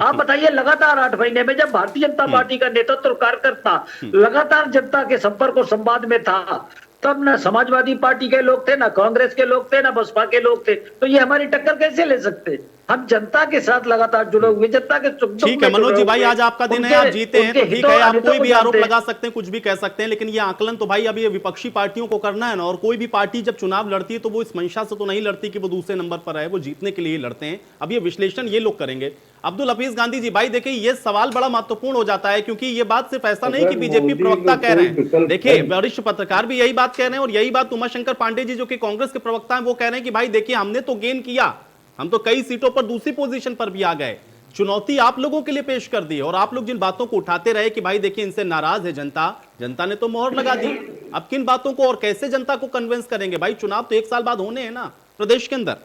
[SPEAKER 6] आप बताइए, लगातार 8 महीने में जब भारतीय जनता पार्टी का नेतृत्व कार्यकर्ता लगातार जनता के संपर्क और संवाद में था, तब ना समाजवादी पार्टी के लोग थे, ना कांग्रेस के लोग थे, ना बसपा के लोग थे। तो ये हमारी टक्कर कैसे ले सकते? हम जनता के साथ लगातार जुड़े हुए, जनता के सुख दुख।
[SPEAKER 1] ठीक है मनोज जी भाई, आज आपका दिन है, आप जीते हैं तो ठीक है, आप कोई भी आरोप लगा सकते हैं, कुछ भी कह सकते हैं, लेकिन ये आकलन तो भाई अब ये विपक्षी पार्टियों को करना है ना। और कोई भी पार्टी जब चुनाव लड़ती है तो वो इस मंशा से तो नहीं लड़ती कि वो दूसरे नंबर पर आए, वो जीतने के लिए लड़ते हैं। अब ये विश्लेषण ये लोग करेंगे। अब्दुल हफीज गांधी जी भाई देखिए, ये सवाल बड़ा महत्वपूर्ण हो जाता है, क्योंकि ये बात सिर्फ ऐसा नहीं कि बीजेपी प्रवक्ता कह रहे हैं। देखिए वरिष्ठ पत्रकार भी यही बात कह रहे हैं और यही बात उमाशंकर पांडे जी जो कि कांग्रेस के प्रवक्ता हैं वो कह रहे हैं कि भाई देखिए हमने तो गेन किया, हम तो कई सीटों पर दूसरी पोजीशन पर भी आ गए। चुनौती आप लोगों के लिए पेश कर दी और आप लोग जिन बातों को उठाते रहे कि भाई देखिए इनसे नाराज है जनता, जनता ने तो मोहर लगा दी। अब किन बातों को और कैसे जनता को कन्विंस करेंगे? भाई चुनाव तो 1 साल बाद होने हैं ना प्रदेश के अंदर।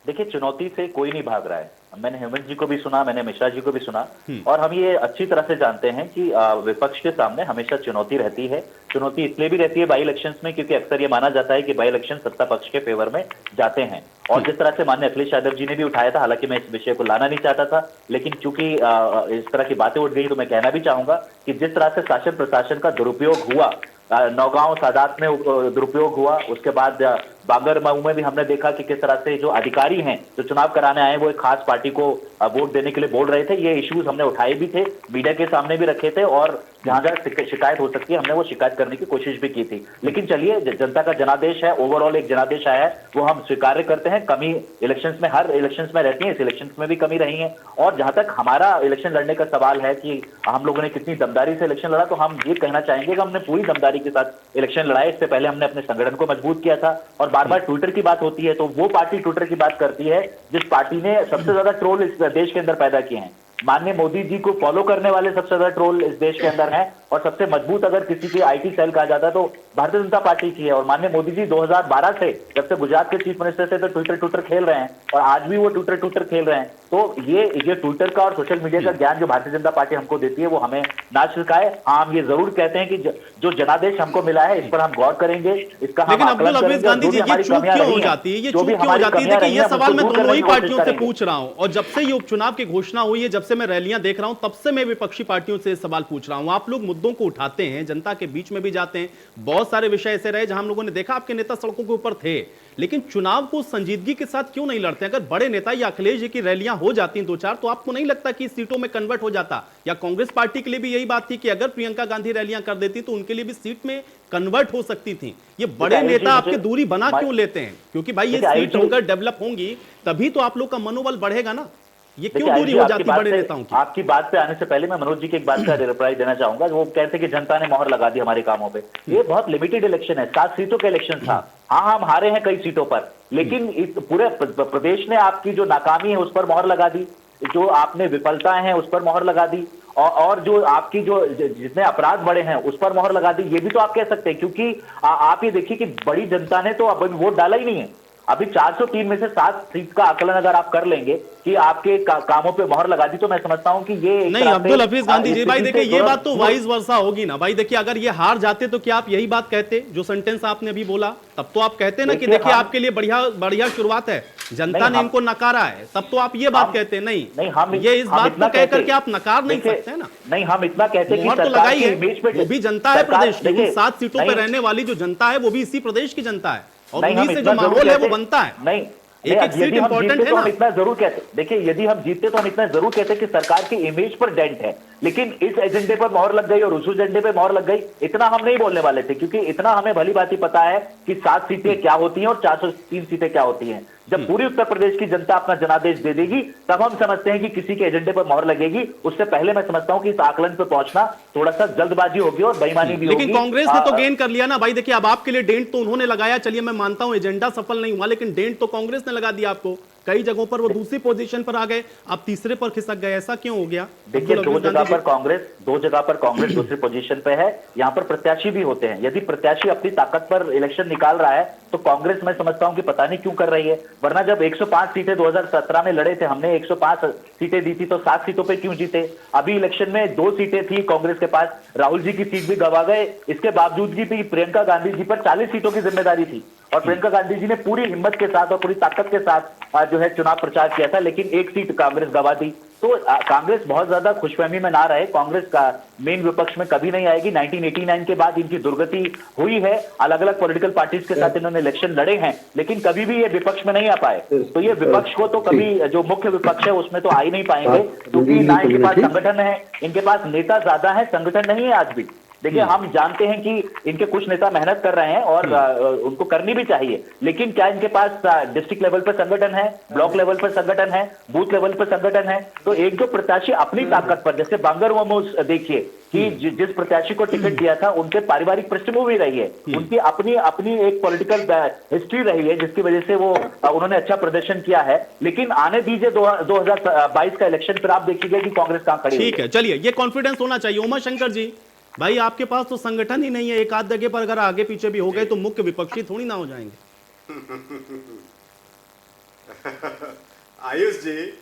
[SPEAKER 7] देखिए चुनौती से कोई नहीं भाग रहा है। मैंने हेमंत जी को भी सुना, मैंने मिश्रा जी को भी सुना, और हम ये अच्छी तरह से जानते हैं कि विपक्ष के सामने हमेशा चुनौती रहती है। चुनौती इसलिए भी रहती है बाई इलेक्शंस में क्योंकि अक्सर ये माना जाता है कि बाई इलेक्शन सत्ता पक्ष के फेवर में जाते हैं। और जिस तरह से माननीय अखिलेश यादव जी ने भी उठाया था, हालांकि मैं इस विषय को लाना नहीं चाहता था, लेकिन चूंकि इस तरह की बातें उठ गई तो मैं कहना भी चाहूंगा कि जिस तरह से शासन प्रशासन का दुरुपयोग हुआ, नौगांव सादात में दुरुपयोग हुआ, उसके बाद बांगर मऊ में भी हमने देखा कि किस तरह से जो अधिकारी हैं जो चुनाव कराने आए वो एक खास पार्टी को वोट देने के लिए बोल रहे थे। ये इश्यूज हमने उठाए भी थे, मीडिया के सामने भी रखे थे, और जहां जहां शिकायत हो सकती है हमने वो शिकायत करने की कोशिश भी की थी। लेकिन चलिए, जनता का जनादेश है, ओवरऑल एक जनादेश आया है, वो हम स्वीकार करते हैं। कमी इलेक्शंस में, हर इलेक्शंस में रहती है, इस इलेक्शंस में भी कमी रही है। और जहां तक हमारा इलेक्शन लड़ने का सवाल है कि हम लोगों ने कितनी दमदारी से इलेक्शन लड़ा, तो हम ये कहना चाहेंगे कि हमने पूरी दमदारी के साथ इलेक्शन लड़ाए। इससे पहले हमने अपने संगठन को मजबूत किया था। और बार बार ट्विटर की बात होती है तो वो पार्टी ट्विटर की बात करती है जिस पार्टी ने सबसे ज्यादा ट्रोल इस देश के अंदर पैदा किए हैं। माननीय मोदी जी को फॉलो करने वाले सबसे ज्यादा ट्रोल इस देश के अंदर हैं, और सबसे मजबूत अगर किसी की आईटी सेल कहा जाता है तो भारतीय जनता पार्टी की है। और माननीय मोदी जी 2012 से जब से गुजरात के चीफ मिनिस्टर थे तो ट्विटर खेल रहे हैं, और आज भी वो ट्विटर खेल रहे हैं। तो ये ट्विटर का और सोशल मीडिया का ज्ञान जो भारतीय जनता पार्टी हमको देती है वो हमें ना छिड़काए। हाँ, हम ये जरूर कहते हैं कि जो जनादेश हमको मिला है इस पर हम गौर करेंगे, इसका हम आकलन करेंगे।
[SPEAKER 1] गांधी जी, ये चूक क्यों हो जाती है? ये चूक क्यों हो जाती है? देखिए ये सवाल मैं दोनों ही पार्टियों से पूछ रहा हूं, और जब से ये उपचुनाव की घोषणा हुई है, जब से मैं रैलियां देख रहा हूं, तब से मैं विपक्षी पार्टियों से सवाल पूछ रहा हूं। आप लोग मुद्दों को उठाते हैं, जनता के बीच में भी जाते हैं, बहुत सारे विषय ऐसे रहे जहां हम लोगों ने देखा आपके नेता सड़कों के ऊपर थे, लेकिन चुनाव को संजीदगी के साथ क्यों नहीं लड़ते? अगर बड़े नेता या अखिलेश जी की रैलियां हो जाती 2-4 तो आपको नहीं लगता कि सीटों में कन्वर्ट हो जाता? या कांग्रेस पार्टी के लिए भी यही बात थी कि अगर प्रियंका गांधी रैलियां कर देती तो उनके लिए भी सीट में कन्वर्ट हो सकती थी? ये बड़े नेता आपके दूरी बना क्यों लेते हैं? क्योंकि भाई ये सीट होकर डेवलप होंगी तभी तो आप लोग का मनोबल बढ़ेगा ना। ये क्यों दूरी हो जाती बड़े नेताओं की?
[SPEAKER 7] आपकी बात पे आने से पहले मैं मनोज जी की एक बात का रिप्लाई देना चाहूंगा। वो कहते हैं कि जनता ने मोहर लगा दी हमारे कामों पे। ये बहुत लिमिटेड इलेक्शन है, 7 सीटों का इलेक्शन था। हाँ, हम हारे हैं कई सीटों पर, लेकिन इस पूरे प्रदेश ने आपकी जो नाकामी है उस पर मोहर लगा दी, जो आपने विफलताएं हैं उस पर मोहर लगा दी, और जो आपकी जो जितने अपराध बढ़े हैं उस पर मोहर लगा दी। ये भी तो आप कह सकते हैं, क्योंकि आप ये देखिए कि बड़ी जनता ने तो अब वोट डाला ही नहीं है। अभी 403 में से 7 सीट का आकलन अगर आप कर लेंगे कि आपके कामों पे मोहर लगा दी, तो मैं समझता हूं कि ये
[SPEAKER 1] नहीं। अब्दुल हफीज गांधी जी भाई देखिए, ये बात तो वाइस वर्सा होगी ना भाई। देखिए अगर ये हार जाते तो क्या आप यही बात कहते जो सेंटेंस आपने अभी बोला? तब तो आप कहते ना कि देखिए आपके लिए बढ़िया शुरुआत है, जनता ने इनको नकारा है, तब तो आप ये बात कहते हैं नहीं हम ये इस बात को कह करके आप नकार नहीं सकते हैं ना।
[SPEAKER 7] नहीं, हम इतना कहते हैं कि
[SPEAKER 1] तो लगाई है, वो भी जनता है प्रदेश की,
[SPEAKER 7] देखिए
[SPEAKER 1] 7 सीटों पर रहने वाली जो जनता है वो भी इसी प्रदेश की जनता है, और उन्हीं से जो माहौल है वो बनता है।
[SPEAKER 7] नहीं,
[SPEAKER 1] एक सीट इंपॉर्टेंट है
[SPEAKER 7] तो
[SPEAKER 1] ना।
[SPEAKER 7] हम इतना जरूर कहते, देखिए यदि हम जीतते तो हम इतना जरूर कहते कि सरकार की इमेज पर डेंट है, लेकिन इस एजेंडे पर मोहर लग गई और उस एजेंडे पे मोहर लग गई, इतना हम नहीं बोलने वाले थे, क्योंकि इतना हमें भली भांति पता है कि 7 सीटें क्या होती हैं और 403 सीटें क्या होती हैं। जब पूरी उत्तर प्रदेश की जनता अपना जनादेश दे देगी तब हम समझते हैं कि किसी के एजेंडे पर मोहर लगेगी। उससे पहले मैं समझता हूं कि इस आकलन पर पहुंचना थोड़ा सा जल्दबाजी होगी और बेईमानी भी होगी।
[SPEAKER 1] लेकिन कांग्रेस ने तो गेन कर लिया ना भाई। देखिए अब आपके लिए डेंट तो उन्होंने लगाया, चलिए मैं मानता हूं एजेंडा सफल नहीं हुआ, लेकिन डेंट तो कांग्रेस ने लगा दिया आपको। कई जगहों पर वो दूसरी पोजीशन पर आ गए, आप तीसरे पर खिसक गए, ऐसा क्यों हो गया?
[SPEAKER 7] देखिए दो जगह पर कांग्रेस दूसरी पोजीशन पे है। यहाँ पर प्रत्याशी भी होते हैं, यदि प्रत्याशी अपनी ताकत पर इलेक्शन निकाल रहा है तो कांग्रेस मैं समझता हूं कि पता नहीं क्यों कर रही है। वरना जब 105 सीटें 2017 में लड़े थे, हमने 105 सीटें दी थी, तो 7 सीटों पे क्यों जीते? अभी इलेक्शन में 2 सीटें थी कांग्रेस के पास, राहुल जी की सीट भी गवा गए, इसके बावजूद भी प्रियंका गांधी जी पर 40 सीटों की जिम्मेदारी थी और प्रियंका गांधी जी ने पूरी हिम्मत के साथ और पूरी ताकत के साथ जो है चुनाव प्रचार किया था, लेकिन 1 सीट कांग्रेस गवा दी। तो कांग्रेस बहुत ज्यादा खुशफहमी में ना रहे। कांग्रेस का मेन विपक्ष में कभी नहीं आएगी। 1989 के बाद इनकी दुर्गति हुई है, अलग अलग पॉलिटिकल पार्टीज के साथ इन्होंने इलेक्शन लड़े हैं, लेकिन कभी भी ये विपक्ष में नहीं आ पाए। तो ये विपक्ष को तो कभी जो मुख्य विपक्ष है उसमें तो आ ही नहीं पाएंगे, क्योंकि ना इनके पास संगठन है, इनके पास नेता ज्यादा है, संगठन नहीं है आज भी। देखिए हम जानते हैं कि इनके कुछ नेता मेहनत कर रहे हैं और उनको करनी भी चाहिए, लेकिन क्या इनके पास डिस्ट्रिक्ट लेवल पर संगठन है, ब्लॉक लेवल पर संगठन है, बूथ लेवल पर संगठन है? तो एक जो प्रत्याशी अपनी ताकत पर, जैसे बांगरमो देखिए कि जिस प्रत्याशी को टिकट दिया था उनके पारिवारिक पृष्ठभूमि रही है, उनकी अपनी एक पॉलिटिकल हिस्ट्री रही है, जिसकी वजह से वो उन्होंने अच्छा प्रदर्शन किया है। लेकिन आने दीजिए 2022 का इलेक्शन, फिर आप देखिएगा कि कांग्रेस कहां खड़ी है।
[SPEAKER 1] ठीक है, चलिए ये कॉन्फिडेंस होना चाहिए। उमा शंकर जी भाई आपके पास तो संगठन ही नहीं है, एक आध जगह पर अगर आगे पीछे भी हो गए तो मुख्य विपक्षी थोड़ी ना हो जाएंगे।
[SPEAKER 8] आयुष जी,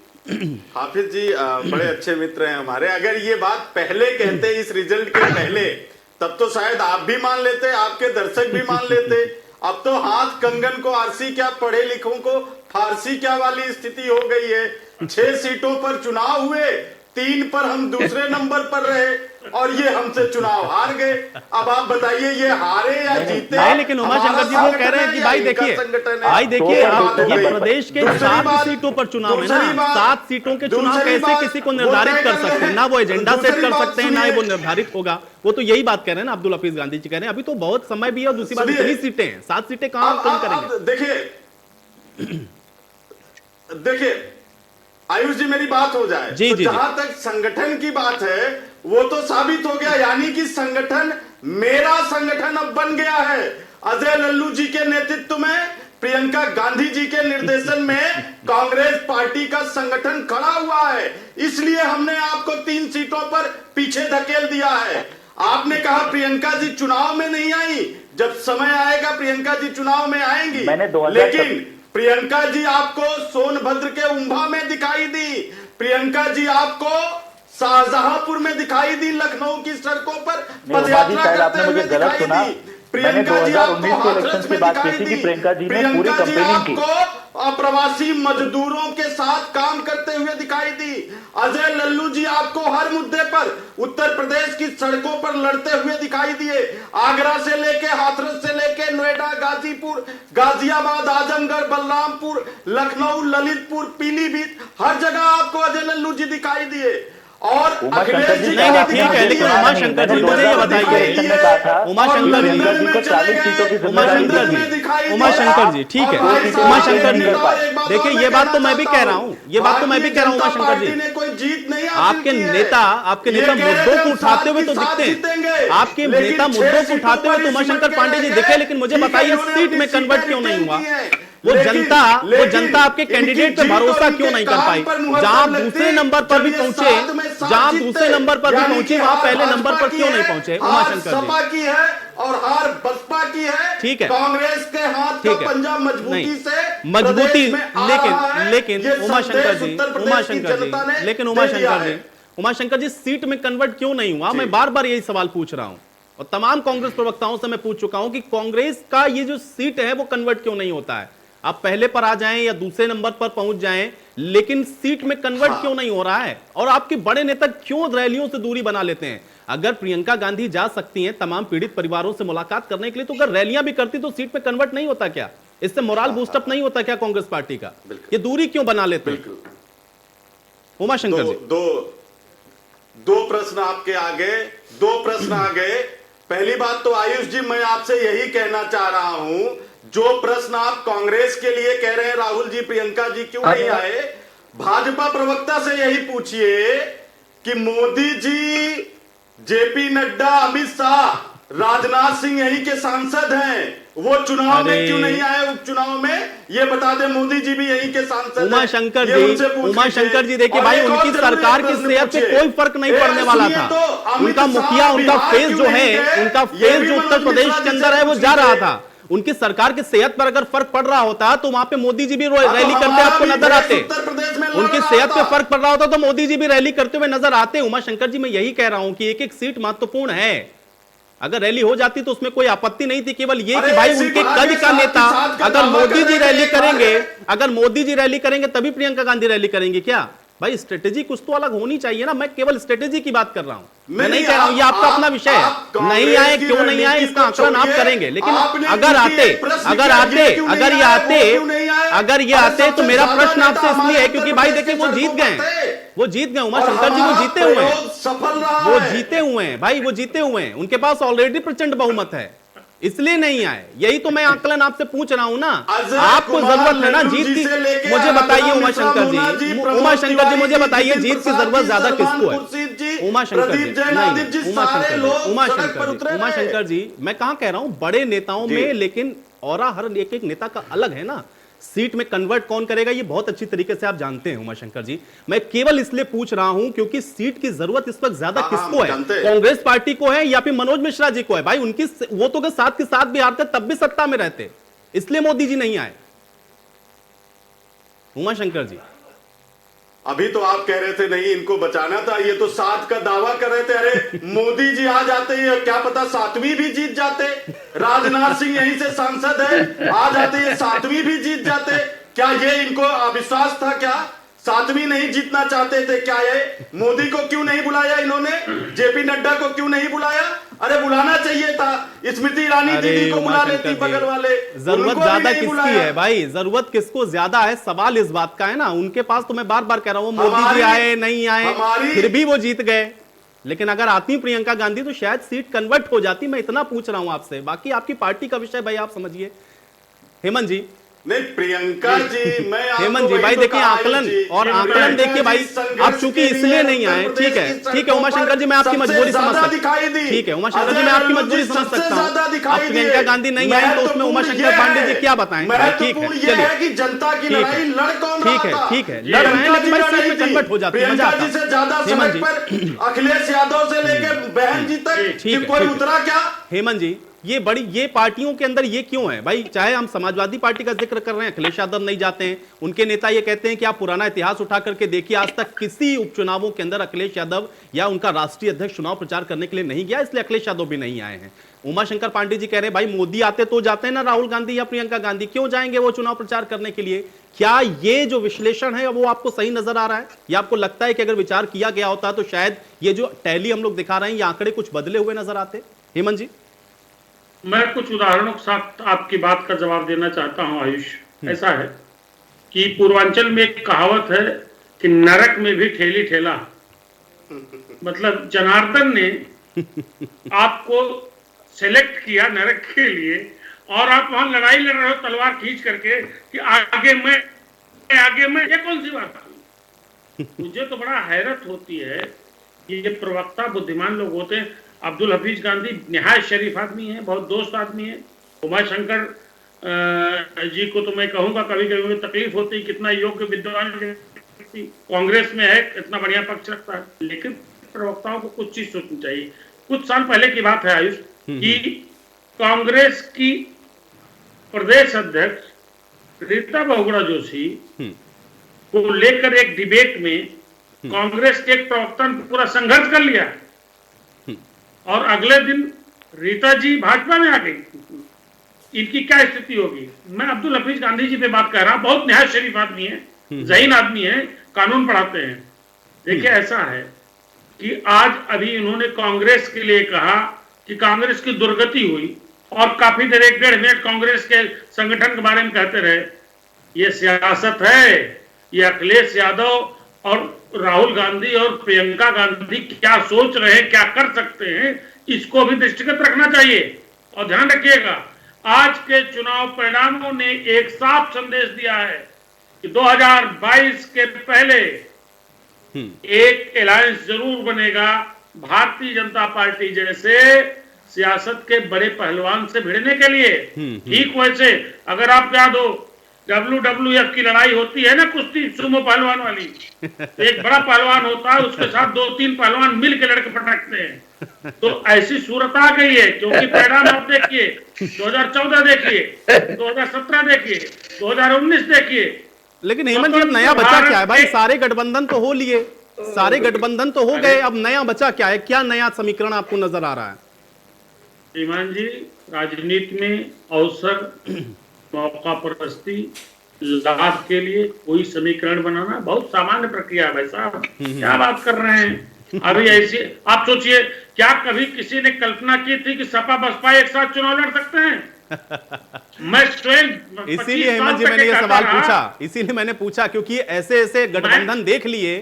[SPEAKER 8] हाफिज जी बड़े अच्छे मित्र हैं हमारे। अगर ये बात पहले कहते इस रिजल्ट के पहले, तब तो शायद आप भी मान लेते, आपके दर्शक भी मान लेते। अब तो हाथ कंगन को आरसी क्या, पढ़े लिखों को फारसी क्या वाली स्थिति हो गई है। 6 सीटों पर चुनाव हुए, 3 पर हम दूसरे नंबर पर रहे और ये हमसे चुनाव हार गए। अब आप बताइए ये हारे या जीते?
[SPEAKER 1] नहीं, लेकिन उमा शंकर जी वो कह रहे हैं कि भाई देखिए आप ये प्रदेश के 7 सीटों पर चुनाव है ना, 7 सीटों के चुनाव कैसे किसी को निर्धारित कर सकते हैं? ना वो एजेंडा सेट कर सकते हैं, ना वो निर्धारित होगा। वो तो यही बात कह रहे हैं ना, अब्दुल हफीज गांधी जी कह रहे हैं अभी तो बहुत समय भी है और दूसरी बात इतनी सीटें हैं, 7 सीटें कहां कम करेंगे?
[SPEAKER 8] देखिए आयुष जी मेरी बात हो जाए
[SPEAKER 1] जी,
[SPEAKER 8] तो
[SPEAKER 1] जी,
[SPEAKER 8] जहां तक संगठन की बात है वो तो साबित हो गया, यानी कि संगठन मेरा संगठन अब बन गया है। अजय लल्लू जी के नेतृत्व में, प्रियंका गांधी जी के निर्देशन में कांग्रेस पार्टी का संगठन खड़ा हुआ है, इसलिए हमने आपको 3 सीटों पर पीछे धकेल दिया है। आपने कहा प्रियंका जी चुनाव में नहीं आई, जब समय आएगा प्रियंका जी चुनाव में आएंगी, लेकिन प्रियंका जी आपको सोनभद्र के उम्भा में दिखाई दी, प्रियंका जी आपको शाहजहांपुर में दिखाई दी, लखनऊ की सड़कों पर पदयात्रा करते हुए दिखाई दी। प्रियंका जी आपको हाथरस में दिखाई दी, प्रियंका जी आपको अप्रवासी मजदूरों के साथ काम करते हुए दिखाई दी। अजय लल्लू जी आपको हर मुद्दे पर उत्तर प्रदेश की सड़कों पर लड़ते हुए दिखाई दिए। आगरा से लेके, हाथरस से लेके नोएडा, गाजीपुर, गाजियाबाद, आजमगढ़, बलरामपुर, लखनऊ, ललितपुर, पीलीभीत, हर जगह आपको अजय लल्लू जी दिखाई दिए। और अखिलेश जी
[SPEAKER 1] नहीं ठीक है, लेकिन उमा शंकर जी मुझे ये बताइए, उमा शंकर जी ठीक है, उमा शंकर जी देखिए ये बात तो मैं भी कह रहा हूँ, उमा शंकर जी आपके नेता मुद्दों को उठाते हुए तो दिखते हैं, आपके नेता मुद्दों को उठाते हुए तो उमा शंकर पांडे जी दिखे, लेकिन मुझे बताइए सीट में कन्वर्ट क्यों नहीं हुआ? वो जनता आपके कैंडिडेट पे भरोसा क्यों नहीं कर पाई? जहां दूसरे नंबर पर भी पहुंचे, वहां पहले नंबर पर क्यों नहीं पहुंचे? उमा शंकर
[SPEAKER 8] सपा की है और हार बसपा की है,
[SPEAKER 1] ठीक है,
[SPEAKER 8] कांग्रेस के हाथ का पंजा मजबूती से
[SPEAKER 1] मजबूती, लेकिन उमा शंकर जी सीट में कन्वर्ट क्यों नहीं हुआ? मैं बार बार यही सवाल पूछ रहा हूं और तमाम कांग्रेस प्रवक्ताओं से मैं पूछ चुका हूं कि कांग्रेस का ये जो सीट है वो कन्वर्ट क्यों नहीं होता है? आप पहले पर आ जाएं या दूसरे नंबर पर पहुंच जाएं, लेकिन सीट में कन्वर्ट क्यों नहीं हो रहा है? और आपके बड़े नेता क्यों रैलियों से दूरी बना लेते हैं? अगर प्रियंका गांधी जा सकती हैं तमाम पीड़ित परिवारों से मुलाकात करने के लिए, तो अगर रैलियां भी करती तो सीट में कन्वर्ट नहीं होता क्या? इससे मोरल बूस्टअप नहीं होता क्या कांग्रेस पार्टी का? ये दूरी क्यों बना लेते हैं? उमाशंकर जी,
[SPEAKER 8] दो प्रश्न आपके आगे, दो प्रश्न आ गए। पहली बात तो आयुष जी, मैं आपसे यही कहना चाह रहा हूं, जो प्रश्न आप कांग्रेस के लिए कह रहे हैं राहुल जी प्रियंका जी क्यों नहीं आए, भाजपा प्रवक्ता से यही पूछिए कि मोदी जी, जेपी नड्डा, अमित शाह, राजनाथ सिंह यही के सांसद हैं, वो चुनाव में क्यों नहीं आए? उपचुनाव में ये बता दे, मोदी जी भी यही के सांसद हैं।
[SPEAKER 1] उमाशंकर जी देखिए भाई, उनकी सरकार की सेहत पे कोई फर्क नहीं पड़ने वाला था। उनका मुखिया, उनका फेस जो है, उनका फेस जो उत्तर प्रदेश के अंदर है वो जा रहा था। उनकी सरकार की सेहत पर अगर फर्क पड़ रहा होता तो वहां पे मोदी जी भी रैली करते आपको नजर आते। उनकी सेहत पे फर्क पड़ रहा होता तो मोदी जी भी रैली करते हुए नजर आते। उमाशंकर जी, मैं यही कह रहा हूं कि एक एक सीट महत्वपूर्ण है। अगर रैली हो जाती तो उसमें कोई आपत्ति नहीं थी, केवल ये कि भाई उनके कद का नेता, अगर मोदी जी रैली करेंगे, अगर मोदी जी रैली करेंगे तभी प्रियंका गांधी रैली करेंगे क्या? भाई स्ट्रेटेजी कुछ तो अलग होनी चाहिए ना। मैं केवल स्ट्रेटेजी की बात कर रहा हूं, मैं नहीं कह रहा हूं ये आपका अपना विषय है। नहीं आए क्यों नहीं आए इसका आंकलन आप करेंगे, लेकिन अगर ये आते तो मेरा प्रश्न आपसे इसलिए है क्योंकि भाई देखिए वो जीत गए, उमाशंकर जी वो जीते हुए हैं, वो जीते हुए हैं भाई, वो जीते हुए हैं, उनके पास ऑलरेडी प्रचंड बहुमत है, इसलिए नहीं आए। यही तो मैं आकलन आपसे पूछ रहा हूं ना। आपको जरूरत है ना जीत की? मुझे बताइए उमाशंकर जी, मुझे बताइए जीत की जरूरत ज्यादा किसको है? उमाशंकर जी, मैं कहां कह रहा हूं बड़े नेताओं में, लेकिन और हर एक एक नेता का अलग है ना। सीट में कन्वर्ट कौन करेगा ये बहुत अच्छी तरीके से आप जानते हैं उमाशंकर जी। मैं केवल इसलिए पूछ रहा हूं क्योंकि सीट की जरूरत इस वक्त ज्यादा किसको है? कांग्रेस पार्टी को है या फिर मनोज मिश्रा जी को है? भाई उनकी वो तो साथ के साथ भी हारते तब भी सत्ता में रहते, इसलिए मोदी जी नहीं आए। उमाशंकर जी,
[SPEAKER 8] अभी तो आप कह रहे थे नहीं इनको बचाना था, ये तो 7 का दावा कर रहे थे। अरे मोदी जी आ जाते हैं, क्या पता 7वीं भी जीत जाते। राजनाथ सिंह यहीं से सांसद है, आ जाते ये 7वीं भी जीत जाते। क्या ये इनको अविश्वास था? क्या 7वीं नहीं जीतना चाहते थे क्या? ये मोदी को क्यों नहीं बुलाया इन्होंने? जेपी नड्डा को क्यों नहीं बुलाया? अरे बुलाना चाहिए था, स्मृति ईरानी दीदी को बुला लेती बगल वाले।
[SPEAKER 1] जरूरत ज्यादा किसकी है भाई? जरूरत किसको ज्यादा है? सवाल इस बात का है ना। उनके पास तो मैं बार बार कह रहा हूं मोदी जी आए नहीं आए, फिर भी वो जीत गए। लेकिन अगर आती प्रियंका गांधी तो शायद सीट कन्वर्ट हो जाती। मैं इतना पूछ रहा हूं आपसे, बाकी आपकी पार्टी का विषय भाई आप समझिए। हेमंत जी,
[SPEAKER 8] नहीं प्रियंका जी, मैं
[SPEAKER 1] हेमंत जी भाई देखिए आकलन देखिए भाई, आप चूंकि इसलिए नहीं आए, ठीक है उमाशंकर जी, मैं आपकी मजबूरी समझ सकता हूं। ठीक है उमाशंकर जी, मैं आपकी मजबूरी समझ सकता हूं। आप प्रियंका गांधी नहीं आए तो उसमें उमाशंकर पांडे जी क्या बताएं? ठीक है चलिए,
[SPEAKER 8] जनता की लड़ाई लड़ कौन रहा था?
[SPEAKER 1] ठीक है लड़ रहे हैं, लेकिन भाई सीट में कन्वर्ट हो जाती है, मजा आता है।
[SPEAKER 8] से ज्यादा सड़क पर अखिलेश यादव से लेकर बहन जी तक कोई उतरा क्या?
[SPEAKER 1] हेमंत जी, ये पार्टियों के अंदर ये क्यों है भाई? चाहे हम समाजवादी पार्टी का जिक्र कर रहे हैं, अखिलेश यादव नहीं जाते हैं, उनके नेता ये कहते हैं कि आप पुराना इतिहास उठा करके देखिए, आज तक किसी उपचुनावों के अंदर अखिलेश यादव या उनका राष्ट्रीय अध्यक्ष चुनाव प्रचार करने के लिए नहीं गया, इसलिए अखिलेश यादव भी नहीं आए हैं। उमाशंकर पांडे जी कह रहे हैं भाई मोदी आते तो जाते हैं ना, राहुल गांधी या प्रियंका गांधी क्यों जाएंगे वो चुनाव प्रचार करने के लिए? क्या ये जो विश्लेषण है वो आपको सही नजर आ रहा है, या आपको लगता है कि अगर विचार किया गया होता तो शायद ये जो टैली हम लोग दिखा रहे हैं ये आंकड़े कुछ बदले हुए नजर आते? हेमंत जी,
[SPEAKER 9] मैं कुछ उदाहरणों के साथ आपकी बात का जवाब देना चाहता हूं आयुष। ऐसा है कि पूर्वांचल में एक कहावत है कि नरक में भी ठेली ठेला। मतलब जनार्दन ने आपको सेलेक्ट किया नरक के लिए और आप वहां लड़ाई लड़ रहे हो तलवार खींच करके कि आगे मैं, ये कौन सी बात है? मुझे तो बड़ा हैरत होती है कि ये प्रवक्ता बुद्धिमान लोग होते हैं। अब्दुल हफीज गांधी निहायत शरीफ आदमी है, बहुत दोस्त आदमी है। उमाशंकर जी को तो मैं कहूंगा कभी कभी तकलीफ होती है, कितना योग्य विद्वान कांग्रेस में है, इतना बढ़िया पक्ष रखता है। लेकिन प्रवक्ताओं को कुछ चीज सोचनी चाहिए। कुछ साल पहले की बात है आयुष कि कांग्रेस की प्रदेश अध्यक्ष रीता बहुगुणा जोशी को लेकर एक डिबेट में कांग्रेस के एक प्रवक्ता ने पूरा संघर्ष कर लिया और अगले दिन रीता जी भाजपा में आ गई। इनकी क्या स्थिति होगी। मैं अब्दुल हफीज गांधी जी पे बात कर रहा हूं, बहुत निहायत शरीफ आदमी है, ज़हीन आदमी है, कानून पढ़ाते हैं। देखिए ऐसा है कि आज अभी इन्होंने कांग्रेस के लिए कहा कि कांग्रेस की दुर्गति हुई और काफी देर 1-1.5 मिनट कांग्रेस के संगठन के बारे में कहते रहे। ये सियासत है, ये अखिलेश यादव और राहुल गांधी और प्रियंका गांधी क्या सोच रहे हैं, क्या कर सकते हैं, इसको भी दृष्टिगत रखना चाहिए। और ध्यान रखिएगा, आज के चुनाव परिणामों ने एक साफ संदेश दिया है कि 2022 के पहले एक अलायंस जरूर बनेगा भारतीय जनता पार्टी जैसे सियासत के बड़े पहलवान से भिड़ने के लिए। ठीक वैसे अगर आप याद हो WWF की लड़ाई होती है ना, कुश्ती सुमो पहलवान वाली, एक बड़ा पहलवान होता है, उसके साथ 2-3 पहलवान मिल के लड़के पटकते हैं। तो ऐसी सूरत आ गई है, क्योंकि परिणाम आप देखिए, 2014 देखिए, 2017 देखिए, 2019 देखिए।
[SPEAKER 1] लेकिन हेमंत जी, अब नया बचा क्या है भाई? सारे गठबंधन तो हो लिए, सारे गठबंधन तो हो गए, अब नया बचा क्या है? क्या नया समीकरण आपको नजर आ रहा है?
[SPEAKER 9] ईमान जी, राजनीति में अवसर, मौका परस्ती, लाभ के लिए कोई समीकरण बनाना बहुत सामान्य प्रक्रिया है भाई साहब। क्या बात कर रहे हैं अभी? ऐसी आप सोचिए, क्या कभी किसी ने कल्पना की थी कि सपा बसपा एक साथ चुनाव लड़ सकते हैं? मैं स्वयं
[SPEAKER 1] इसीलिए हेमंत जी मैंने ये सवाल पूछा, इसीलिए मैंने पूछा, क्योंकि ऐसे ऐसे गठबंधन देख लिए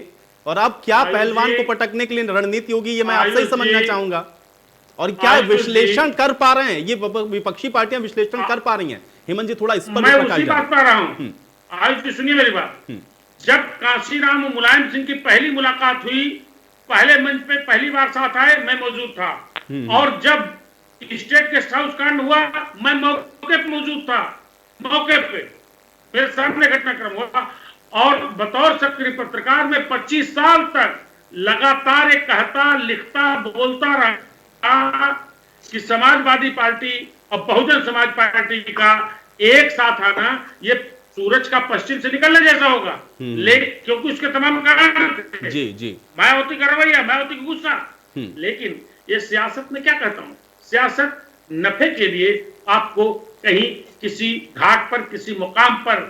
[SPEAKER 1] और अब क्या पहलवान को पटकने के लिए रणनीति होगी, ये मैं आपसे ही समझना चाहूंगा। और क्या विश्लेषण कर पा रहे हैं ये विपक्षी पार्टियां, विश्लेषण कर पा रही हैं? हेमंत जी थोड़ा इस पर
[SPEAKER 9] मैं उसी बात पर रहा हूं। आज भी सुनिए मेरी बात। जब कांशीराम और मुलायम सिंह की पहली मुलाकात हुई, पहले मंच पे पहली बार साथ आए, मैं मौजूद था। और जब स्टेट गेस्ट हाउस कांड हुआ, मैं मौके पे मौजूद था, मौके पे मेरे सामने घटनाक्रम हुआ। और बतौर सक्रिय पत्रकार में 25 साल तक लगातार एक कहता, लिखता, बोलता रहा कि समाजवादी पार्टी और बहुजन समाज पार्टी का एक साथ आना ये सूरज का पश्चिम से निकलने जैसा होगा। लेकिन क्योंकि उसके तमाम कारण थे, जी मायावती का रवैया, मायावती का गुस्सा। लेकिन ये सियासत में क्या कहता हूं, सियासत नफे के लिए आपको कहीं किसी घाट पर, किसी मुकाम पर,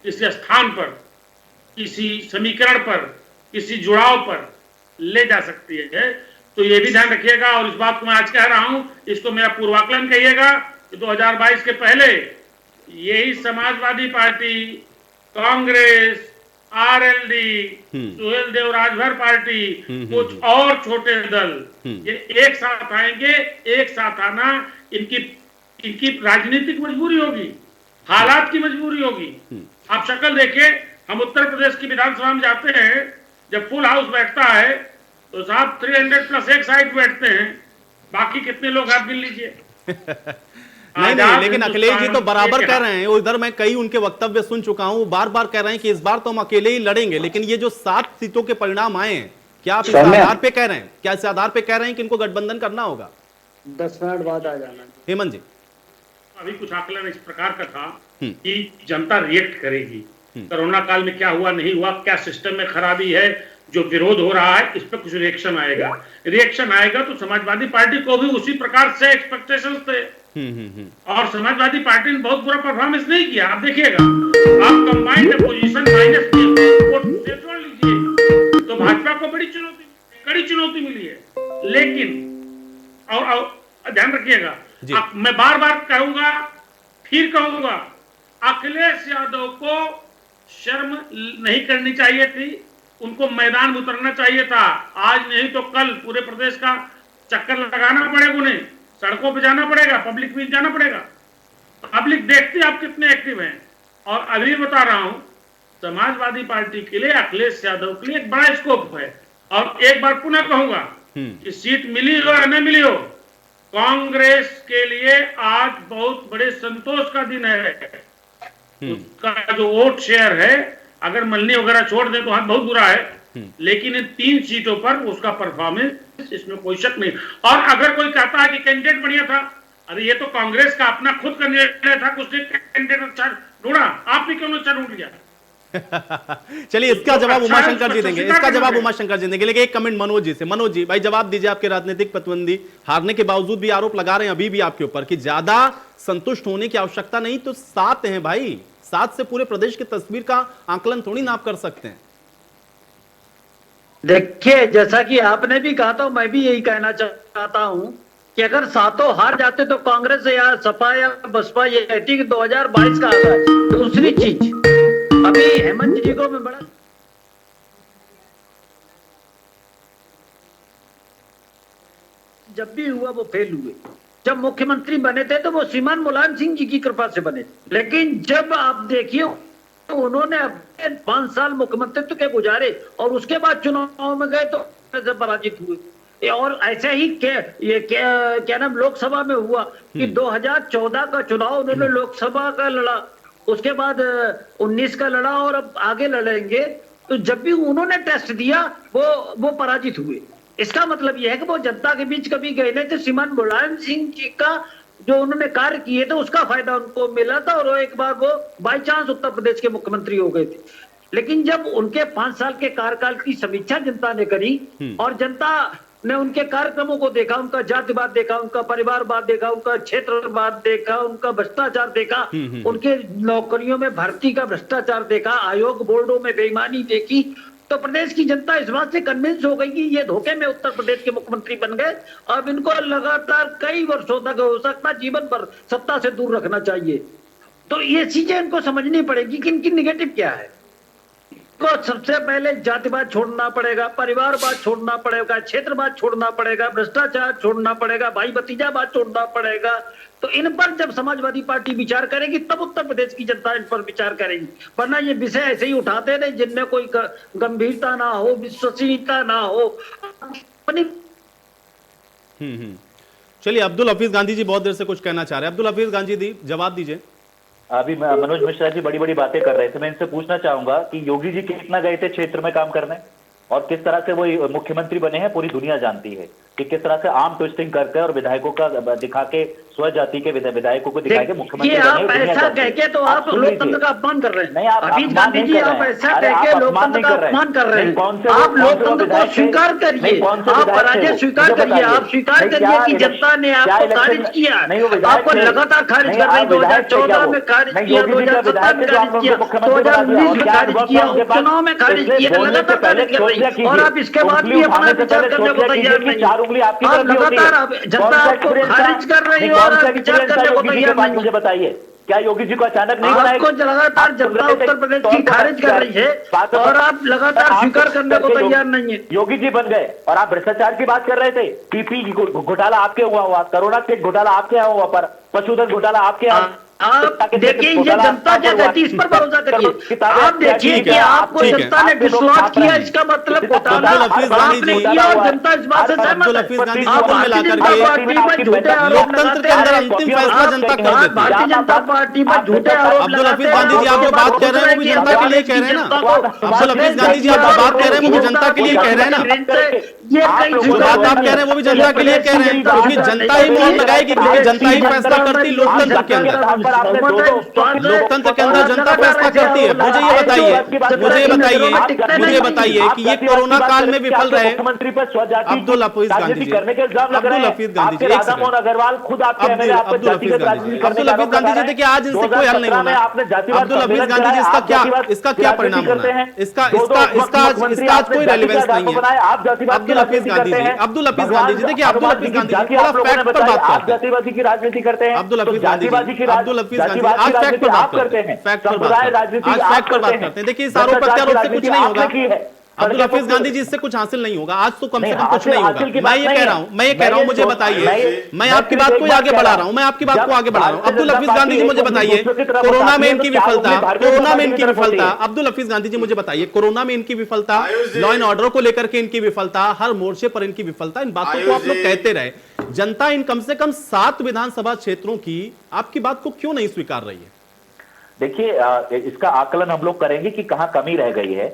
[SPEAKER 9] किसी स्थान पर, किसी समीकरण पर, किसी जुड़ाव पर ले जा सकती है। तो ये भी ध्यान रखिएगा, और इस बात को मैं आज कह रहा हूं, इसको मेरा पूर्वाकलन कहिएगा कि 2022 के पहले यही Samajwadi party, Congress, RLD, Suhel Dev Rajbhar party, कुछ और छोटे दल ये एक साथ आएंगे। एक साथ आना इनकी राजनीतिक मजबूरी होगी, हालात की मजबूरी होगी। आप शक्ल देखिए, हम उत्तर प्रदेश की विधानसभा में जाते हैं, जब फुल हाउस बैठता है तो साहब 300+ एक साइड बैठते हैं, बाकी कितने लोग आप गिन लीजिए।
[SPEAKER 1] नहीं, लेकिन अखिलेश जी तो बराबर कह रहे हैं, उधर मैं कई उनके वक्तव्य सुन चुका हूं, बार बार कह रहे हैं कि इस बार तो हम अकेले ही लड़ेंगे। लेकिन ये जो 7 सीटों के परिणाम आए हैं, क्या आप इस आधार पे कह रहे हैं, क्या इस आधार पे कह रहे हैं कि इनको गठबंधन करना होगा?
[SPEAKER 6] 10 मिनट बाद आ जाना।
[SPEAKER 1] हेमंत जी,
[SPEAKER 9] अभी कुछ आकलन इस प्रकार का था कि जनता रिएक्ट करेगी, कोरोना काल में क्या हुआ नहीं हुआ, क्या सिस्टम में खराबी है, जो विरोध हो रहा है, इस पर कुछ रिएक्शन आएगा। रिएक्शन आएगा तो समाजवादी पार्टी को भी उसी प्रकार से एक्सपेक्टेशंस थे। और समाजवादी पार्टी ने बहुत बुरा परफॉर्मेंस नहीं किया। आप देखिएगा, आप कंबाइंड अपोजिशन माइनस जोड़ लीजिए तो भाजपा को बड़ी चुनौती, कड़ी चुनौती मिली है। लेकिन और ध्यान रखिएगा, मैं बार बार कहूंगा, फिर कहूंगा, अखिलेश यादव को शर्म नहीं करनी चाहिए थी, उनको मैदान में उतरना चाहिए था। आज नहीं तो कल पूरे प्रदेश का चक्कर लगाना पड़ेगा, उन्हें सड़कों पे जाना पड़ेगा, पब्लिक में जाना पड़ेगा। पब्लिक देखती है आप कितने एक्टिव हैं। और अभी बता रहा हूं, समाजवादी पार्टी के लिए, अखिलेश यादव के लिए एक बड़ा स्कोप है। और एक बार पुनः कहूंगा कि सीट मिली हो या न मिली हो, कांग्रेस के लिए आज बहुत बड़े संतोष का दिन है। उसका जो वोट शेयर है, अगर मल्ली वगैरह छोड़ दे तो हाथ बहुत बुरा है, लेकिन इन 3 सीटों पर उसका परफॉर्मेंस, इसमें कोई शक नहीं। और अगर कोई कहता है कि कैंडिडेट बढ़िया था, अरे ये तो कांग्रेस का अपना खुद का निर्णय था, कुछ कैंडिडेट अच्छा ढूंढा, आपने क्यों अच्छा ढूंढ लिया?
[SPEAKER 1] चलिए इसका जवाब उमाशंकर जी देंगे, इसका जवाब उमाशंकर जी देंगे। लेकिन एक कमेंट मनोज जी से। मनोज जी भाई जवाब दीजिए, आपके राजनीतिक प्रतिद्वंदी हारने के बावजूद भी आरोप लगा रहे हैं अभी भी आपके ऊपर कि ज्यादा संतुष्ट होने की आवश्यकता नहीं, तो 7 हैं भाई, 7 से पूरे प्रदेश की तस्वीर का आंकलन थोड़ी ना आप कर सकते हैं।
[SPEAKER 6] देखिए जैसा कि आपने भी कहा था, मैं भी यही कहना चाहता हूं कि अगर 7 हार जाते तो कांग्रेस या सपा या बसपा ये कहती कि 2022 का आगा है। दूसरी चीज, अभी हेमंत जी को मैं बड़ा जब भी हुआ वो फेल हुए। जब मुख्यमंत्री बने थे तो वो श्रीमान मुलायम सिंह जी की कृपा से बने, लेकिन जब आप देखिए तो उन्होंने अपने 5 साल मुख्यमंत्रित्व के गुजारे और उसके बाद चुनाव में गए तो पराजित हुए। और ऐसे ही क्या नाम लोकसभा में हुआ कि 2014 का चुनाव उन्होंने लोकसभा का लड़ा, उसके बाद 19 का लड़ा और अब आगे लड़ेंगे। तो जब भी उन्होंने टेस्ट दिया वो पराजित हुए। इसका मतलब यह है कि वो जनता के बीच कभी गए नहीं थे। श्रीमान मुलायम सिंह जी का जो उन्होंने कार्य किए थे उसका फायदा उनको मिला था और एक बार वो बाई चांस उत्तर प्रदेश के मुख्यमंत्री हो गए थे। लेकिन जब उनके 5 साल के कार्यकाल की समीक्षा जनता ने करी और जनता ने उनके कार्यक्रमों को देखा, उनका जातिवाद देखा, उनका परिवारवाद देखा, उनका क्षेत्रवाद देखा, उनका भ्रष्टाचार देखा, उनके नौकरियों में भर्ती का भ्रष्टाचार देखा, आयोग बोर्डों में बेईमानी देखी, तो प्रदेश की जनता इस बात से कन्विंस हो गई कि ये धोखे में उत्तर प्रदेश के मुख्यमंत्री बन गए। अब इनको लगातार कई वर्षों तक, हो सकता जीवन भर सत्ता से दूर रखना चाहिए। तो ये चीजें इनको समझनी पड़ेगी कि इनकी निगेटिव क्या है। को सबसे पहले जातिवाद छोड़ना पड़ेगा, परिवारवाद छोड़ना पड़ेगा, क्षेत्रवाद छोड़ना पड़ेगा, भ्रष्टाचार छोड़ना पड़ेगा, भाई भतीजावाद छोड़ना पड़ेगा। तो इन पर जब समाजवादी पार्टी विचार करेगी तब उत्तर प्रदेश की जनता इन पर विचार करेगी, वरना ये विषय ऐसे ही उठाते रहे जिनमें कोई गंभीरता ना हो, विश्वसनीयता ना हो।
[SPEAKER 1] चलिए अब्दुल हफीज गांधी जी बहुत देर से कुछ कहना चाह रहे हैं। अब्दुल हफीज गांधी जी जवाब दीजिए।
[SPEAKER 7] अभी मनोज मिश्रा जी बड़ी बड़ी बातें कर रहे थे, मैं इनसे पूछना चाहूंगा कि योगी जी कितना गए थे क्षेत्र में काम करने और किस तरह से वो मुख्यमंत्री बने हैं। पूरी दुनिया जानती है कि किस तरह से आर्म ट्विस्टिंग करके और विधायकों का दिखा के, स्वजाति के विधायकों को दिखा के मुख्यमंत्री बने।
[SPEAKER 6] आप ऐसा कह के तो आप लोकतंत्र का अपमान कर रहे हैं।
[SPEAKER 7] नहीं, आप
[SPEAKER 6] गांधी जी आप ऐसा कह के लोकतंत्र का अपमान कर रहे हैं। आप लोकतंत्र को स्वीकार करिए, आप पराजय स्वीकार करिए, आप स्वीकार करिए कि जनता ने आपको खारिज किया, आपको लगातार खारिज कर रही। 2014 में खारिज किया, 2017 में खारिज किया, 2019 में खारिज किया, उपचुनाव में खारिज किया, लगातार खारिज कर रही। और आप इसके बाद भी अपना विचार करने को तैयार नहीं। आप लगातार जनता आपको खारिज कर रही है और आप विचार करने को तैयार नहीं।
[SPEAKER 7] मुझे बताइए, क्या योगी जी को अचानक नहीं बनाएगा?
[SPEAKER 6] आपको लगातार जनता उत्तर प्रदेश की खारिज कर रही है और आप लगातार स्वीकार करने को तैयार नहीं है।
[SPEAKER 7] योगी जी बन गए और आप भ्रष्टाचार की बात कर रहे थे। पीपी घोटाला आपके हुआ, कोरोना के घोटाला आपके यहाँ हुआ, पर पशुधन घोटाला आपके यहाँ।
[SPEAKER 6] आप देखिए ये जनता क्या कहती है, इस पर भरोसा करिए। आप देखिए कि आपको जनता ने विश्वास किया, इसका मतलब घोटाला आपने किया और जनता इस बात से सहमत है। आप भारतीय जनता पार्टी पर झूठे आरोप लगाते हैं,
[SPEAKER 1] अंतिम फैसला जनता कर देती है।
[SPEAKER 6] भारतीय जनता पार्टी पर झूठे आरोप लगाते हैं।
[SPEAKER 1] गांधी जी आप जो बात कह रहे हैं वो भी जनता के लिए कह रहे हैं ना। अब्दुल हफीज गांधी जी आप जो बात कह रहे हैं वो भी जनता के लिए कह रहे हैं ना।
[SPEAKER 6] ये
[SPEAKER 1] जो बात आप कह रहे हैं वो भी जनता के लिए कह रहे हैं, क्योंकि जनता ही मोहर लगाएगी, क्योंकि जनता ही फैसला करती लोकतंत्र के अंदर। लोकतंत्र के अंदर जनता फैसला करती है। मुझे ये बताइए कि ये कोरोना काल में विफल रहे
[SPEAKER 7] मुख्यमंत्री पर स्वजाति
[SPEAKER 1] अब्दुल हफीज गांधी जी
[SPEAKER 7] करने के इल्जाम लग रहे हैं। राधा मोहन अग्रवाल खुद आपके एमएलए आपको जातिगत राजनीति करने का आरोप लगा रहे हैं।
[SPEAKER 1] देखिए आज इनसे कोई हल नहीं होना। अब्दुल हफीज गांधी जी इसका क्या परिणाम होना है? इसका आज कोई रेलेवेंस नहीं है। अब्दुल हफीज गांधी जी देखिए, अब्दुल हफीज गांधी जी थोड़ा फैक्ट पर बात करते हैं।
[SPEAKER 7] जातिवादी की राजनीति करते हैं।
[SPEAKER 1] अब्दुल हफीज गांधी आज फैक्ट पर बात करते हैं। फैक्ट पर बात करते हैं। देखिए इस आरोप प्रत्यारोप से कुछ नहीं होगा। अब्दुल हफीज गांधी जी इससे कुछ हासिल नहीं होगा। आज तो कम से कम कुछ नहीं होगा। मैं ये कह रहा हूं मुझे बताइए, मैं आपकी बात को आगे बढ़ा रहा हूं, मैं आपकी बात को आगे बढ़ा रहा हूं। अब्दुल हफीज गांधी जी मुझे बताइए, कोरोना में इनकी विफलता, अब्दुल हफीज गांधी जी मुझे बताइए, कोरोना में इनकी विफलता, लॉ एंड ऑर्डर को लेकर के इनकी विफलता, हर मोर्चे पर इनकी विफलता, इन बातों को आप लोग कहते रहे। जनता इन कम से कम 7 विधानसभा क्षेत्रों की आपकी बात को क्यों नहीं स्वीकार रही है?
[SPEAKER 7] देखिए इसका आकलन हम लोग करेंगे कि कहां कमी रह गई है।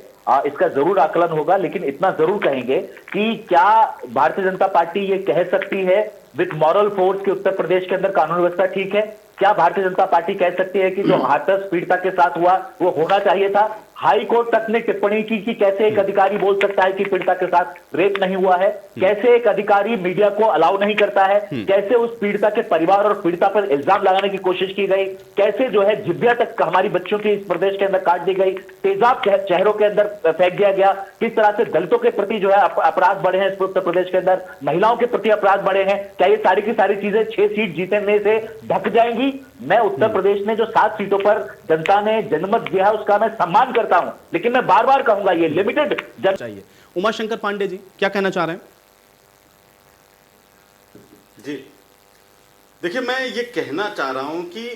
[SPEAKER 7] इसका जरूर आकलन होगा, लेकिन इतना जरूर कहेंगे कि क्या भारतीय जनता पार्टी ये कह सकती है विद मॉरल फोर्स कि उत्तर प्रदेश के अंदर कानून व्यवस्था ठीक है? क्या भारतीय जनता पार्टी कह सकती है कि जो हाथरस पीड़िता के साथ हुआ वो होना चाहिए था? हाई कोर्ट तक ने टिप्पणी की कि कैसे एक अधिकारी बोल सकता है कि पीड़िता के साथ रेप नहीं हुआ है, कैसे एक अधिकारी मीडिया को अलाउ नहीं करता है, कैसे उस पीड़िता के परिवार और पीड़िता पर इल्जाम लगाने की कोशिश की गई, कैसे जो है जिब्बिया तक हमारी बच्चों की इस प्रदेश के अंदर काट दी गई, तेजाब शहरों के अंदर फेंक दिया गया, किस तरह से दलितों के प्रति जो है अपराध बढ़े हैं इस उत्तर प्रदेश के अंदर, महिलाओं के प्रति अपराध बढ़े हैं। क्या ये सारी की सारी चीजें 6 सीट जीतने से ढक जाएंगी? मैं उत्तर प्रदेश में जो 7 सीटों पर जनता ने जनमत दिया है उसका मैं सम्मान करता हूं, लेकिन मैं बार बार कहूंगा ये लिमिटेड
[SPEAKER 1] चाहिए। उमाशंकर पांडे जी क्या कहना चाह रहे हैं?
[SPEAKER 8] जी देखिए, मैं ये कहना चाह रहा हूं कि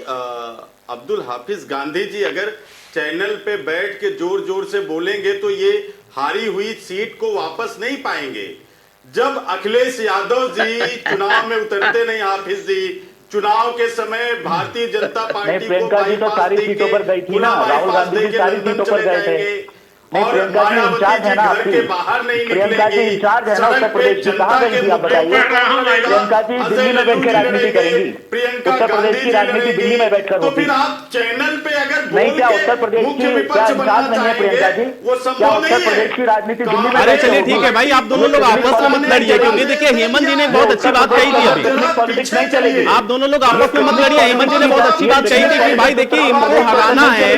[SPEAKER 8] अब्दुल हाफिज गांधी जी अगर चैनल पे बैठ के जोर जोर से बोलेंगे तो ये हारी हुई सीट को वापस नहीं पाएंगे। जब अखिलेश यादव जी चुनाव में उतरते नहीं, हाफिज जी चुनाव के समय भारतीय जनता पार्टी को बाईपास
[SPEAKER 7] सीटों पर गई थी ना, राहुल गांधी जी सारी सीटों पर गए थे।
[SPEAKER 8] और मायावती जी घर के बाहर नहीं निकलेंगी, सड़क पे जनता के मुद्दे पर
[SPEAKER 7] प्रियंका जी दिल्ली में बैठ के राजनीति करेंगी,
[SPEAKER 8] प्रियंका
[SPEAKER 7] उत्तर प्रदेश की राजनीति दिल्ली में बैठकर
[SPEAKER 8] तो
[SPEAKER 7] होगी।
[SPEAKER 8] फिर आप चैनल पे अगर
[SPEAKER 7] नहीं, क्या उत्तर प्रदेश की क्या इंचार्ज नहीं है प्रियंका जी?
[SPEAKER 8] वो
[SPEAKER 7] क्या
[SPEAKER 8] संभव
[SPEAKER 7] उत्तर
[SPEAKER 8] नहीं
[SPEAKER 7] प्रदेश
[SPEAKER 8] है।
[SPEAKER 7] की राजनीति दिल्ली में?
[SPEAKER 1] अरे चलिए ठीक है भाई, आप दोनों लोग आपस में मत लड़िए, क्योंकि देखिए हेमंत जी ने बहुत अच्छी बात कही थी अभी।
[SPEAKER 7] पॉलिटिक्स नहीं चलेगी।
[SPEAKER 1] आप दोनों लोग आपस में मत लड़िए। हेमंत जी ने बहुत अच्छी बात कही थी कि भाई देखिए इनको हराना है,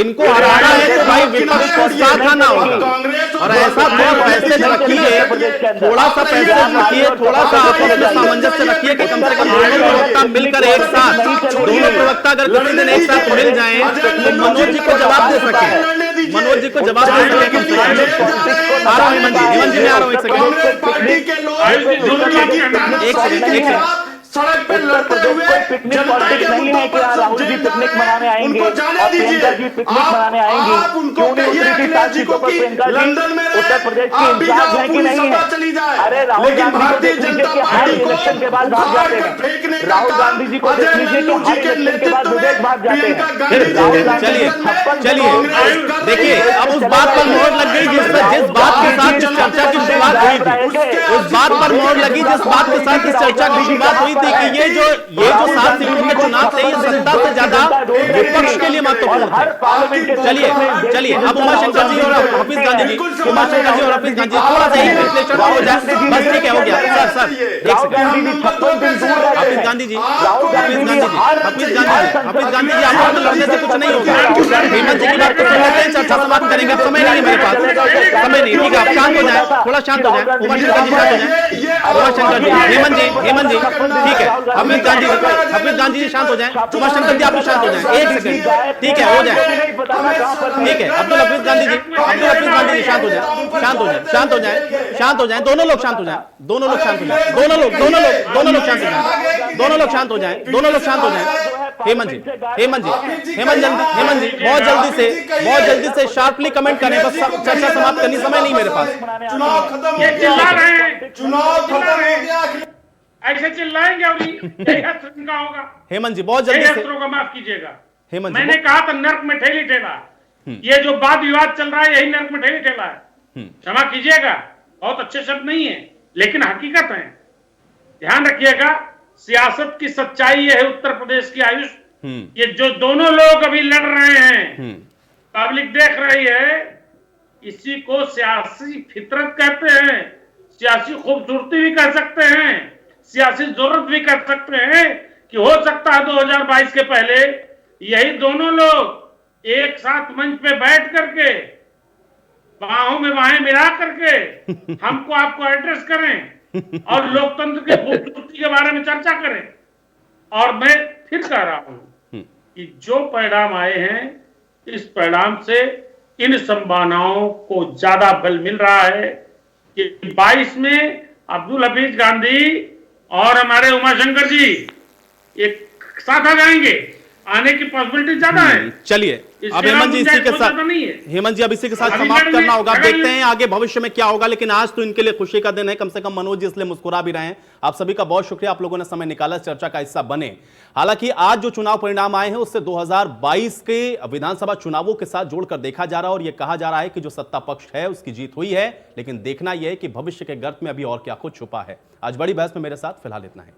[SPEAKER 1] इनको हराना है तो भाई विपक्ष को साथ आना होगा। और ऐसा थोड़ा पैसे रखिए, थोड़ा सा पैसे रखिए, थोड़ा सा आपस में सामंजस्य रखिए कि कम से कम दोनों प्रवक्ता मिलकर एक साथ, दोनों प्रवक्ता अगर किसी दिन एक साथ मिल जाएं तो मनोज जी को जवाब दे सके, मनोज जी को जवाब दे सके कम से कम। आ रहा हूं हेमंत जी में आ रहा हूं, एक सेकंड
[SPEAKER 8] पार्टी के लोग
[SPEAKER 1] एक सेकंड
[SPEAKER 8] सड़क पे लड़ते हुए
[SPEAKER 7] पिकनिक पॉलिटिक्स नहीं है कि राहुल जी पिकनिक मनाने आएंगे और प्रियंका जी पिकनिक मनाने आएंगी।
[SPEAKER 8] आप उनको कहिए अखिलेश जी को कि लंदन में
[SPEAKER 7] उत्तर प्रदेश की इंचार्ज है कि नहीं है?
[SPEAKER 8] चली जाए।
[SPEAKER 7] अरे राहुल
[SPEAKER 8] लेकिन
[SPEAKER 7] गांधी
[SPEAKER 8] भारतीय जनता पार्टी को
[SPEAKER 7] इलेक्शन के बाद भाग जाते हैं। राहुल गांधी जी को देख लीजिए कि हर इलेक्शन के बाद विदेश भाग जाते हैं।
[SPEAKER 1] चलिए देखिए, अब उस बात पर मोहर लग गई जिस बात के साथ इस चर्चा की शुरुआत हुई थी, उस बात पर मोहर लगी जिस बात के साथ इस चर्चा की शुरुआत हुई थी कि ये जो 7 सीटों के चुनाव थे ये सत्ता से ज्यादा विपक्ष के लिए महत्वपूर्ण थे। चलिए अब उमाशंकर जी और हाफिज गांधी जी, उमाशंकर जी और हाफिज गांधी थोड़ा सा ही विश्लेषण हो जाए, बस ठीक है, हो गया। सर एक सेकंड, हाफिज गांधी जी, हाफिज गांधी जी आप लड़ने से कुछ नहीं होगा। हेमंत जी की बात को सुन लेते हैं, चर्चा समाप्त करेंगे। समय नहीं है मेरे पास, समय नहीं, ठीक है आप शांत हो जाए, थोड़ा शांत हो जाए। उमाशंकर जी शांत हो जाए, उमाशंकर जी, हेमंत जी ठीक है, हाफिज गांधी जी शांत हो जाएं, उमाशंकर जी आप भी शांत हो जाएं, एक सेकंड, ठीक है, हो जाए, ठीक है। अब्दुल हफीज गांधी जी शांत हो जाएं, शांत हो जाएं, शांत हो जाएं, शांत हो जाएं, दोनों लोग शांत हो जाएं, दोनों लोग शांत हो जाएं, दोनों लोग शांत हो जाएं, दोनों लोग शांत हो जाएं, दोनों लोग शांत हो जाएं। हेमंत जी बहुत जल्दी से शार्पली कमेंट करें, बस चर्चा समाप्त करनी, समय नहीं मेरे पास।
[SPEAKER 8] चुनाव खत्म हो गया, चुनाव खत्म हो गया,
[SPEAKER 9] ऐसे चिल्लाएंगे और यही हस्त्र का होगा।
[SPEAKER 1] हेमंत जी बहुत जल्दी से,
[SPEAKER 9] को माफ कीजिएगा,
[SPEAKER 1] हेमंत
[SPEAKER 9] मैंने कहा था नर्क में ठेली ठेला, ये जो वाद विवाद चल रहा है यही नर्क में ठेली ठेला है। क्षमा कीजिएगा, बहुत अच्छे शब्द नहीं है लेकिन हकीकत है। ध्यान रखिएगा, सियासत की सच्चाई ये है उत्तर प्रदेश की आयुष, ये जो दोनों लोग अभी लड़ रहे हैं, पब्लिक देख रही है, इसी को सियासी फितरत कहते हैं, सियासी खूबसूरती भी कह सकते हैं, सियासी जरूरत भी कर सकते हैं कि हो सकता है 2022 के पहले यही दोनों लोग एक साथ मंच पे बैठ करके बाहों में बाहें मिला करके हमको आपको एड्रेस करें और लोकतंत्र के खूबसूरती के बारे में चर्चा करें। और मैं फिर कह रहा हूं कि जो परिणाम आए हैं, इस परिणाम से इन संभावनाओं को ज्यादा बल मिल रहा है कि 22 में अब्दुल हफीज गांधी और हमारे उमाशंकर जी एक साथ आ जाएंगे, आने की पॉसिबिलिटी ज्यादा है।
[SPEAKER 1] चलिए अब हेमंत जी इसी के साथ, हेमंत जी अब इसी के साथ समाप्त करना होगा, देखते हैं आगे भविष्य में क्या होगा, लेकिन आज तो इनके लिए खुशी का दिन है, कम से कम मनोज जी इसलिए मुस्कुरा भी रहे हैं। आप सभी का बहुत शुक्रिया, आप लोगों ने समय निकाला, चर्चा का हिस्सा बने। हालांकि आज जो चुनाव परिणाम आए हैं उससे 2022 के विधानसभा चुनावों के साथ जोड़कर देखा जा रहा है और यह कहा जा रहा है कि जो सत्ता पक्ष है उसकी जीत हुई है, लेकिन देखना यह है कि भविष्य के गर्त में अभी और क्या कुछ छुपा है। आज बड़ी बहस में मेरे साथ फिलहाल इतना है।